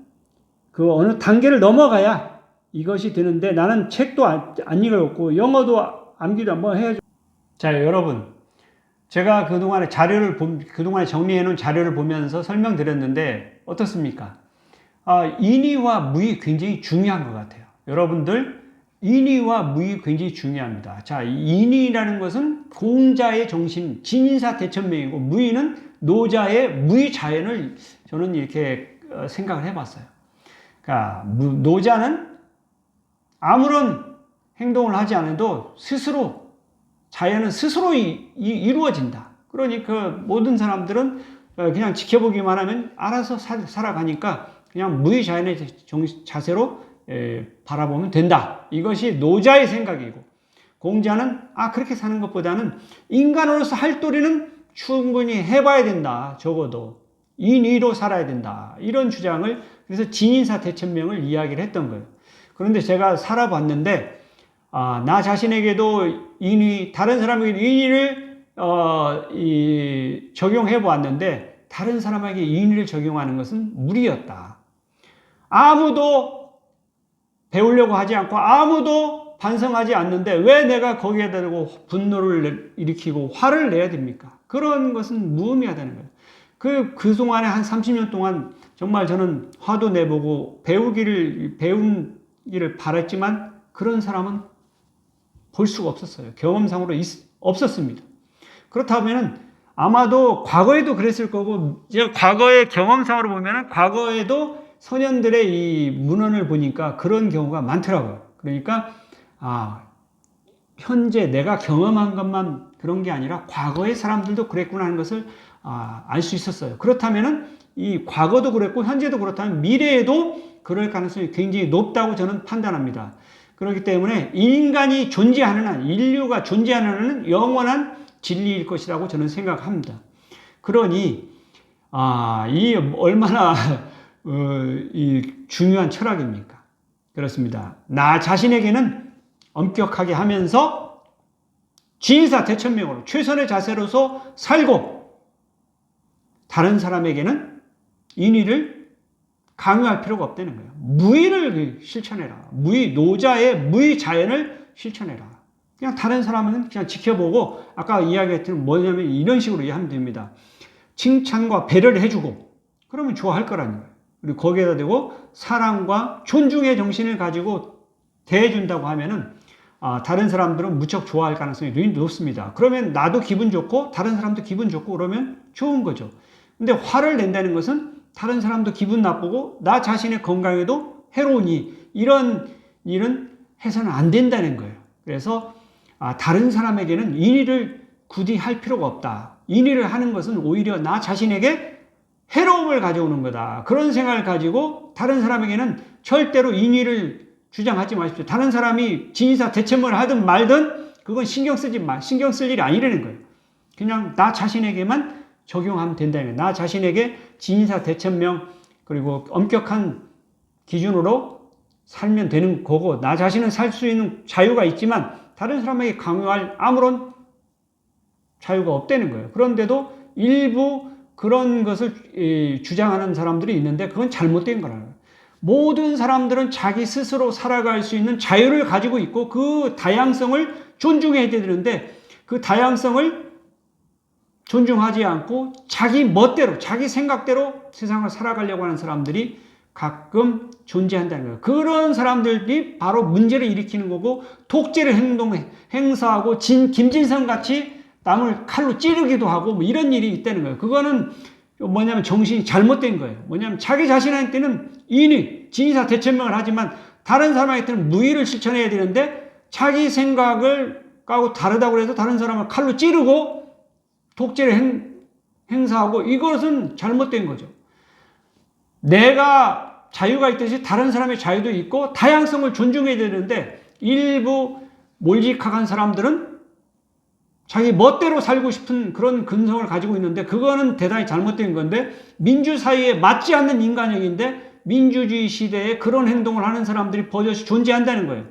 그 어느 단계를 넘어가야 이것이 되는데 나는 책도 안 읽었고 영어도 암기도 한번 해야죠. 자, 여러분. 제가 그동안에 그동안에 정리해 놓은 자료를 보면서 설명드렸는데 어떻습니까? 인의와 무의 굉장히 중요한 것 같아요. 여러분들, 인의와 무의 굉장히 중요합니다. 자, 인의라는 것은 공자의 정신, 진인사대천명이고 무의는 노자의 무의자연을 저는 이렇게 생각을 해봤어요. 그러니까 노자는 아무런 행동을 하지 않아도 자연은 스스로 이루어진다. 그러니까 모든 사람들은 그냥 지켜보기만 하면 알아서 살아가니까 그냥 무의자연의 자세로 바라보면 된다. 이것이 노자의 생각이고 공자는 그렇게 사는 것보다는 인간으로서 할 도리는 충분히 해봐야 된다. 적어도 인의로 살아야 된다. 이런 주장을 그래서 진인사 대천명을 이야기를 했던 거예요. 그런데 제가 살아봤는데 나 자신에게도 다른 사람에게 인의를 적용해 보았는데 다른 사람에게 인의를 적용하는 것은 무리였다. 아무도 배우려고 하지 않고 아무도 반성하지 않는데 왜 내가 거기에다 대고 분노를 일으키고 화를 내야 됩니까? 그런 것은 무의미하다는 거예요. 그동안에 한 30년 동안 정말 저는 화도 내보고 배우기를 바랐지만 그런 사람은 볼 수가 없었어요. 경험상으로 없었습니다. 그렇다면 아마도 과거에도 그랬을 거고, 과거의 경험상으로 보면 과거에도 소년들의 이 문헌을 보니까 그런 경우가 많더라고요. 그러니까, 현재 내가 경험한 것만 그런 게 아니라 과거의 사람들도 그랬구나 하는 것을 알 수 있었어요. 그렇다면 이 과거도 그랬고 현재도 그렇다면 미래에도 그럴 가능성이 굉장히 높다고 저는 판단합니다. 그렇기 때문에 인간이 존재하는 한, 인류가 존재하는 한은 영원한 진리일 것이라고 저는 생각합니다. 그러니 이 얼마나 이 중요한 철학입니까? 그렇습니다. 나 자신에게는 엄격하게 하면서 진사 대천명으로 최선의 자세로서 살고 다른 사람에게는 인의를 강요할 필요가 없다는 거예요. 무의를 실천해라. 노자의 무의 자연을 실천해라. 그냥 다른 사람은 그냥 지켜보고 아까 이야기했던 뭐냐면 이런 식으로 이해하면 됩니다. 칭찬과 배려를 해주고 그러면 좋아할 거라는 거예요. 그리고 거기에다 대고 사랑과 존중의 정신을 가지고 대해준다고 하면은 다른 사람들은 무척 좋아할 가능성이 높습니다. 그러면 나도 기분 좋고 다른 사람도 기분 좋고 그러면 좋은 거죠. 근데 화를 낸다는 것은 다른 사람도 기분 나쁘고 나 자신의 건강에도 해로우니 이런 일은 해서는 안 된다는 거예요. 그래서 다른 사람에게는 인의를 굳이 할 필요가 없다. 인의를 하는 것은 오히려 나 자신에게 해로움을 가져오는 거다. 그런 생각을 가지고 다른 사람에게는 절대로 인의를 주장하지 마십시오. 다른 사람이 진의사 대체문을 하든 말든 그건 신경 쓸 일이 아니라는 거예요. 그냥 나 자신에게만 적용하면 된다는 거예요. 나 자신에게 진사 대천명 그리고 엄격한 기준으로 살면 되는 거고, 나 자신은 살 수 있는 자유가 있지만 다른 사람에게 강요할 아무런 자유가 없다는 거예요. 그런데도 일부 그런 것을 주장하는 사람들이 있는데 그건 잘못된 거라는 거예요. 모든 사람들은 자기 스스로 살아갈 수 있는 자유를 가지고 있고 그 다양성을 존중해야 되는데, 그 다양성을 존중하지 않고 자기 멋대로, 자기 생각대로 세상을 살아가려고 하는 사람들이 가끔 존재한다는 거예요. 그런 사람들이 바로 문제를 일으키는 거고, 독재를 행사하고 김진성 같이 남을 칼로 찌르기도 하고 뭐 이런 일이 있다는 거예요. 그거는 뭐냐면 정신이 잘못된 거예요. 뭐냐면 자기 자신한테는 인의, 진의사 대천명을 하지만 다른 사람한테는 무의를 실천해야 되는데, 자기 생각을 까고 다르다고 해서 다른 사람을 칼로 찌르고 독재를 행사하고, 이것은 잘못된 거죠. 내가 자유가 있듯이 다른 사람의 자유도 있고 다양성을 존중해야 되는데, 일부 몰직한 사람들은 자기 멋대로 살고 싶은 그런 근성을 가지고 있는데, 그거는 대단히 잘못된 건데, 민주사회에 맞지 않는 인간형인데 민주주의 시대에 그런 행동을 하는 사람들이 버젓이 존재한다는 거예요.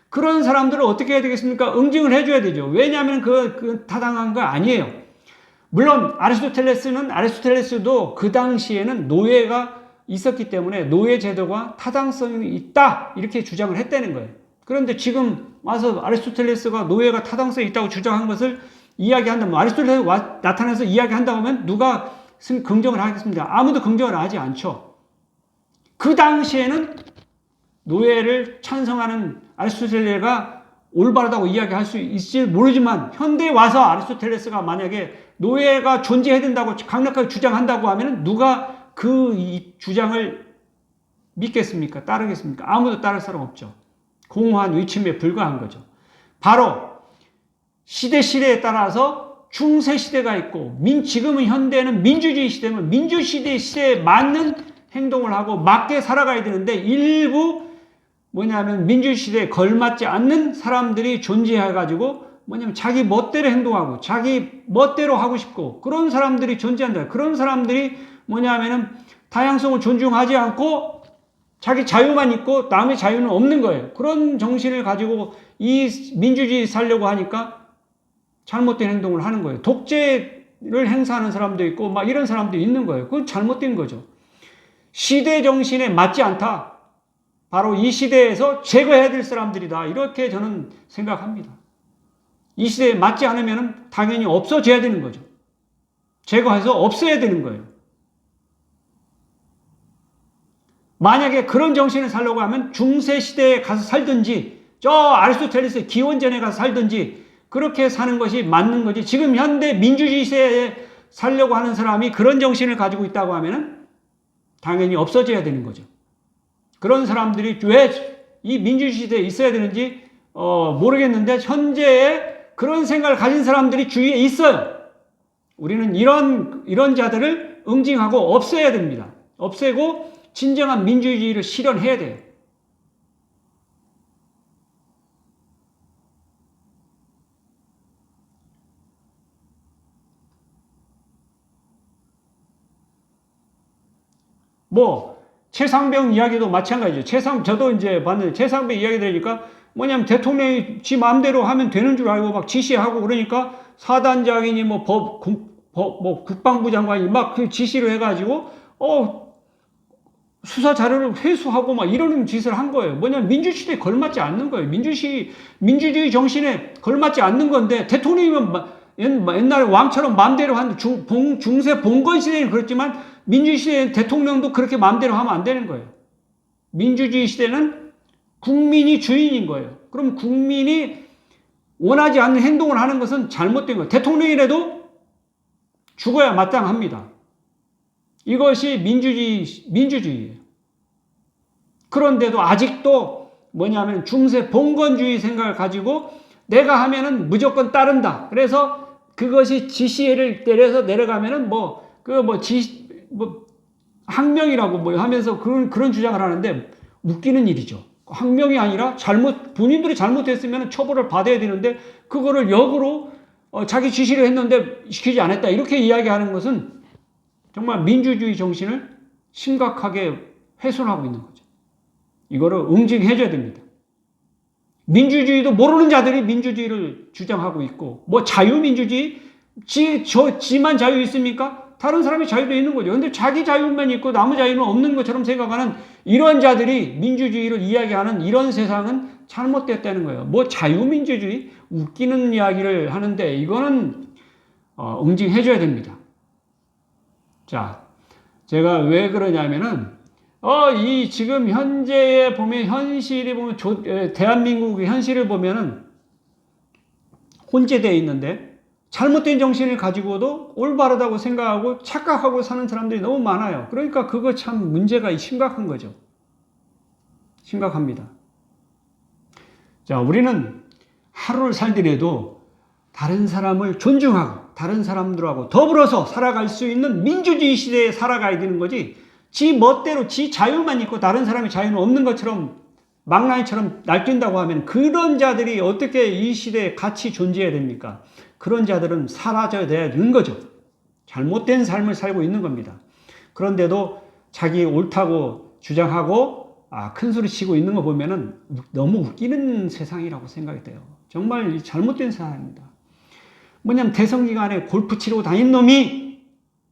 그런 사람들을 어떻게 해야 되겠습니까? 응징을 해줘야 되죠. 왜냐하면 그 타당한 거 아니에요. 물론 아리스토텔레스도 그 당시에는 노예가 있었기 때문에 노예 제도가 타당성이 있다 이렇게 주장을 했다는 거예요. 그런데 지금 와서 아리스토텔레스가 노예가 타당성이 있다고 주장한 것을 이야기한다면, 아리스토텔레스 나타나서 이야기한다고 하면 누가 긍정을 하겠습니까? 아무도 긍정을 하지 않죠. 그 당시에는 노예를 찬성하는 아리스토텔레스가 올바르다고 이야기할 수 있을지 모르지만, 현대에 와서 아리스토텔레스가 만약에 노예가 존재해야 된다고 강력하게 주장한다고 하면 누가 그 주장을 믿겠습니까? 따르겠습니까? 아무도 따를 사람 없죠. 공허한 위침에 불과한 거죠. 바로 시대에 따라서 중세시대가 있고, 지금은 현대는 민주주의 시대면 민주시대 시대에 맞는 행동을 하고 맞게 살아가야 되는데, 일부 뭐냐면 민주시대에 걸맞지 않는 사람들이 존재해가지고 뭐냐면 자기 멋대로 행동하고 자기 멋대로 하고 싶고 그런 사람들이 존재한다. 그런 사람들이 뭐냐면은 다양성을 존중하지 않고 자기 자유만 있고 남의 자유는 없는 거예요. 그런 정신을 가지고 이 민주주의 살려고 하니까 잘못된 행동을 하는 거예요. 독재를 행사하는 사람도 있고 막 이런 사람도 있는 거예요. 그건 잘못된 거죠. 시대 정신에 맞지 않다. 바로 이 시대에서 제거해야 될 사람들이다. 이렇게 저는 생각합니다. 이 시대에 맞지 않으면 당연히 없어져야 되는 거죠. 제거해서 없애야 되는 거예요. 만약에 그런 정신을 살려고 하면 중세시대에 가서 살든지 저 아리스토텔레스의 기원전에 가서 살든지 그렇게 사는 것이 맞는 거지. 지금 현대 민주주의 시대에 살려고 하는 사람이 그런 정신을 가지고 있다고 하면 당연히 없어져야 되는 거죠. 그런 사람들이 왜 이 민주주의 시대에 있어야 되는지 모르겠는데 현재에 그런 생각을 가진 사람들이 주위에 있어요. 우리는 이런 자들을 응징하고 없애야 됩니다. 없애고 진정한 민주주의를 실현해야 돼요. 최상병 이야기도 마찬가지죠. 저도 이제 봤는데, 최상병 이야기 들으니까 뭐냐면 대통령이 지 마음대로 하면 되는 줄 알고 막 지시하고 그러니까 사단장이니 국방부 장관이 막 그 지시를 해가지고, 수사 자료를 회수하고 막 이러는 짓을 한 거예요. 뭐냐면 민주시대에 걸맞지 않는 거예요. 민주주의 정신에 걸맞지 않는 건데, 대통령이면 옛날에 왕처럼 마음대로 한 중세 봉건 시대에는 그렇지만 민주시대의 대통령도 그렇게 마음대로 하면 안 되는 거예요. 민주주의 시대는 국민이 주인인 거예요. 그럼 국민이 원하지 않는 행동을 하는 것은 잘못된 거예요. 대통령이라도 죽어야 마땅합니다. 이것이 민주주의예요. 그런데도 아직도 뭐냐면 중세 봉건주의 생각을 가지고 내가 하면은 무조건 따른다. 그래서 그것이 지시를 때려서 내려가면은 항명이라고 하면서 그런 주장을 하는데 웃기는 일이죠. 항명이 아니라 본인들이 잘못했으면 처벌을 받아야 되는데 그거를 역으로 자기 지시를 했는데 시키지 않았다. 이렇게 이야기하는 것은 정말 민주주의 정신을 심각하게 훼손하고 있는 거죠. 이거를 응징해줘야 됩니다. 민주주의도 모르는 자들이 민주주의를 주장하고 있고, 뭐 자유민주주의? 지만 자유 있습니까? 다른 사람의 자유도 있는 거죠. 근데 자기 자유만 있고 나무 자유는 없는 것처럼 생각하는 이런 자들이 민주주의를 이야기하는 이런 세상은 잘못됐다는 거예요. 뭐 자유민주주의? 웃기는 이야기를 하는데 이거는 응징해줘야 됩니다. 자, 제가 왜 그러냐면은 이 지금 현재에 보면 현실이 보면 대한민국의 현실을 보면은 혼재되어 있는데 잘못된 정신을 가지고도 올바르다고 생각하고 착각하고 사는 사람들이 너무 많아요. 그러니까 그거 참 문제가 심각한 거죠. 심각합니다. 자, 우리는 하루를 살더라도 다른 사람을 존중하고 다른 사람들하고 더불어서 살아갈 수 있는 민주주의 시대에 살아가야 되는 거지, 지 멋대로 지 자유만 있고 다른 사람의 자유는 없는 것처럼 망나니처럼 날뛴다고 하면 그런 자들이 어떻게 이 시대에 같이 존재해야 됩니까? 그런 자들은 사라져야 되는 거죠. 잘못된 삶을 살고 있는 겁니다. 그런데도 자기 옳다고 주장하고 큰 소리 치고 있는 거 보면은 너무 웃기는 세상이라고 생각이 돼요. 정말 잘못된 세상입니다. 뭐냐면 대선 기간에 골프 치러 다닌 놈이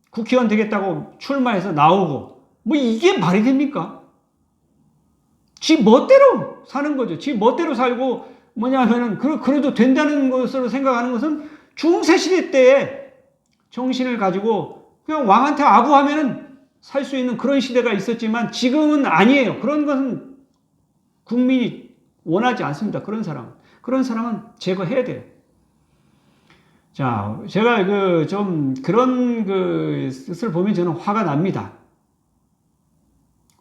국회의원 되겠다고 출마해서 나오고, 뭐 이게 말이 됩니까? 지 멋대로 사는 거죠. 지 멋대로 살고 뭐냐면은 그래도 된다는 것으로 생각하는 것은 중세시대 때에 정신을 가지고 그냥 왕한테 아부하면은 살 수 있는 그런 시대가 있었지만 지금은 아니에요. 그런 것은 국민이 원하지 않습니다. 그런 사람은 제거해야 돼요. 자, 제가 좀 그런 것을 보면 저는 화가 납니다.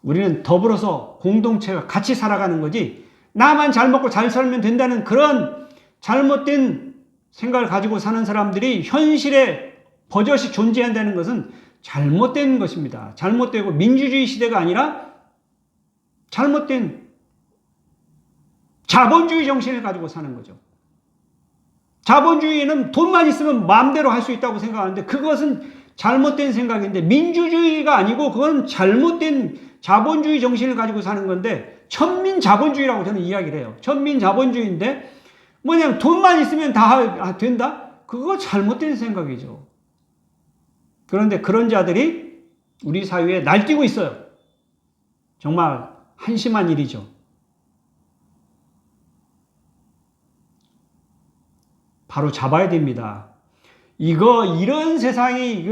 우리는 더불어서 공동체가 같이 살아가는 거지, 나만 잘 먹고 잘 살면 된다는 그런 잘못된 생각을 가지고 사는 사람들이 현실에 버젓이 존재한다는 것은 잘못된 것입니다. 잘못되고 민주주의 시대가 아니라 잘못된 자본주의 정신을 가지고 사는 거죠. 자본주의는 돈만 있으면 마음대로 할 수 있다고 생각하는데 그것은 잘못된 생각인데, 민주주의가 아니고 그건 잘못된 자본주의 정신을 가지고 사는 건데 천민자본주의라고 저는 이야기를 해요. 천민자본주의인데 뭐냐면 돈만 있으면 다 된다? 그거 잘못된 생각이죠. 그런데 그런 자들이 우리 사회에 날뛰고 있어요. 정말 한심한 일이죠. 바로 잡아야 됩니다. 이런 세상이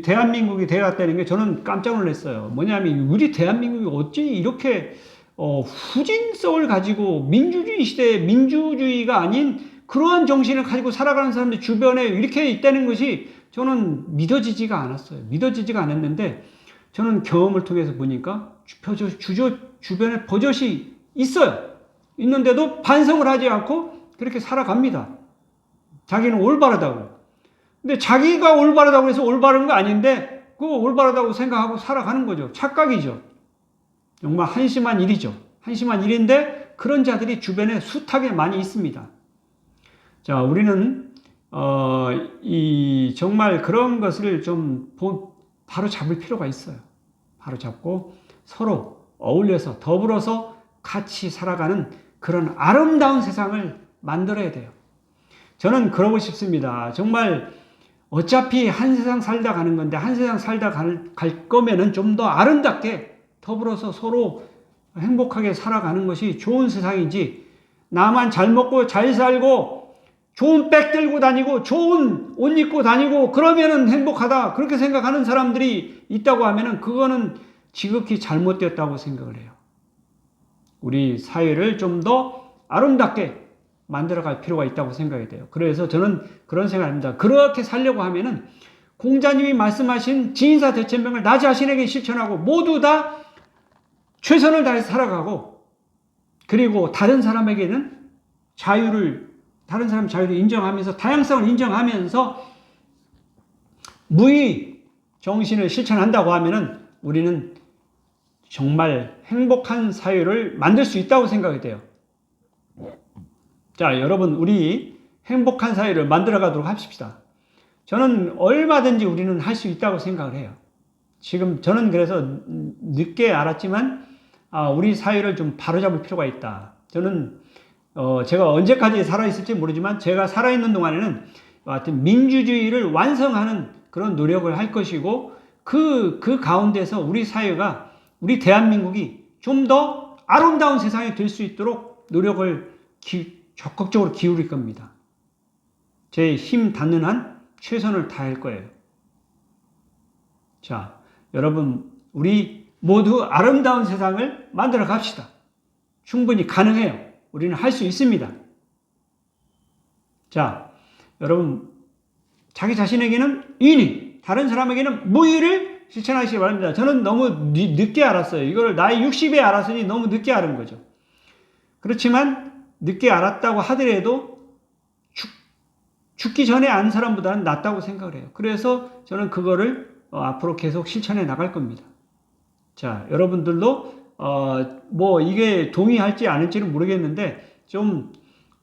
대한민국이 되었다는 게 저는 깜짝 놀랐어요. 뭐냐면 우리 대한민국이 어찌 이렇게 후진성을 가지고 민주주의 시대에 민주주의가 아닌 그러한 정신을 가지고 살아가는 사람들 주변에 이렇게 있다는 것이 저는 믿어지지가 않았어요. 믿어지지가 않았는데 저는 경험을 통해서 보니까 주변에 버젓이 있어요. 있는데도 반성을 하지 않고 그렇게 살아갑니다. 자기는 올바르다고. 근데 자기가 올바르다고 해서 올바른 거 아닌데 그거 올바르다고 생각하고 살아가는 거죠. 착각이죠. 정말 한심한 일이죠. 한심한 일인데 그런 자들이 주변에 숱하게 많이 있습니다. 자, 우리는 정말 그런 것을 좀 바로 잡을 필요가 있어요. 바로 잡고 서로 어울려서 더불어서 같이 살아가는 그런 아름다운 세상을 만들어야 돼요. 저는 그러고 싶습니다. 정말 어차피 한 세상 살다 가는 건데 한 세상 살다 갈 거면은 좀 더 아름답게 더불어서 서로 행복하게 살아가는 것이 좋은 세상이지, 나만 잘 먹고 잘 살고 좋은 백 들고 다니고 좋은 옷 입고 다니고 그러면은 행복하다 그렇게 생각하는 사람들이 있다고 하면은 그거는 지극히 잘못되었다고 생각을 해요. 우리 사회를 좀 더 아름답게 만들어갈 필요가 있다고 생각이 돼요. 그래서 저는 그런 생각합니다. 그렇게 살려고 하면은 공자님이 말씀하신 지인사 대천명을 나 자신에게 실천하고 모두 다 최선을 다해서 살아가고, 그리고 다른 사람에게는 다른 사람 자유를 인정하면서 다양성을 인정하면서 무의 정신을 실천한다고 하면은 우리는 정말 행복한 사회를 만들 수 있다고 생각이 돼요. 자, 여러분, 우리 행복한 사회를 만들어 가도록 합시다. 저는 얼마든지 우리는 할 수 있다고 생각을 해요. 지금 저는 그래서 늦게 알았지만, 우리 사회를 좀 바로잡을 필요가 있다. 저는, 제가 언제까지 살아있을지 모르지만, 제가 살아있는 동안에는 하여튼 민주주의를 완성하는 그런 노력을 할 것이고, 그 가운데서 우리 사회가, 우리 대한민국이 좀 더 아름다운 세상이 될 수 있도록 노력을 적극적으로 기울일 겁니다. 제 힘 닿는 한 최선을 다할 거예요. 자, 여러분, 우리 모두 아름다운 세상을 만들어 갑시다. 충분히 가능해요. 우리는 할 수 있습니다. 자, 여러분, 자기 자신에게는 인의, 다른 사람에게는 무의를 실천하시기 바랍니다. 저는 너무 늦게 알았어요. 이걸 나이 60에 알았으니 너무 늦게 알은 거죠. 그렇지만 늦게 알았다고 하더라도 죽기 전에 안 사람보다는 낫다고 생각을 해요. 그래서 저는 그거를 앞으로 계속 실천해 나갈 겁니다. 자, 여러분들도 뭐 이게 동의할지 않을지는 모르겠는데 좀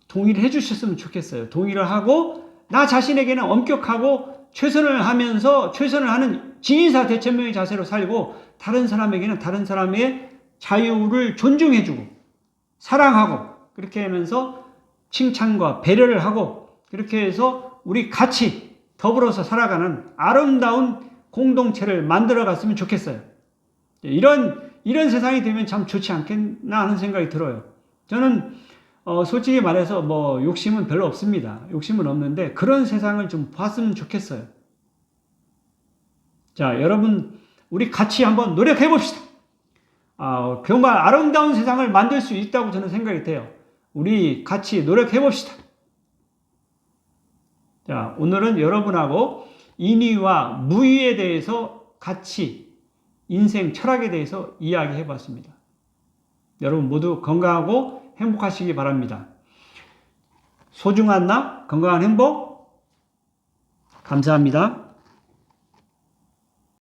동의를 해주셨으면 좋겠어요. 동의를 하고 나 자신에게는 엄격하고 최선을 하면서 최선을 하는 진인사 대천명의 자세로 살고 다른 사람에게는 다른 사람의 자유를 존중해주고 사랑하고 그렇게 하면서 칭찬과 배려를 하고 그렇게 해서 우리 같이 더불어서 살아가는 아름다운 공동체를 만들어 갔으면 좋겠어요. 이런 세상이 되면 참 좋지 않겠나 하는 생각이 들어요. 저는 솔직히 말해서 뭐 욕심은 별로 없습니다. 욕심은 없는데 그런 세상을 좀 봤으면 좋겠어요. 자, 여러분 우리 같이 한번 노력해 봅시다. 정말 아름다운 세상을 만들 수 있다고 저는 생각이 돼요. 우리 같이 노력해 봅시다. 자, 오늘은 여러분하고 인의와 무의에 대해서 같이 인생 철학에 대해서 이야기해 봤습니다. 여러분 모두 건강하고 행복하시기 바랍니다. 소중한 나, 건강한 행복, 감사합니다.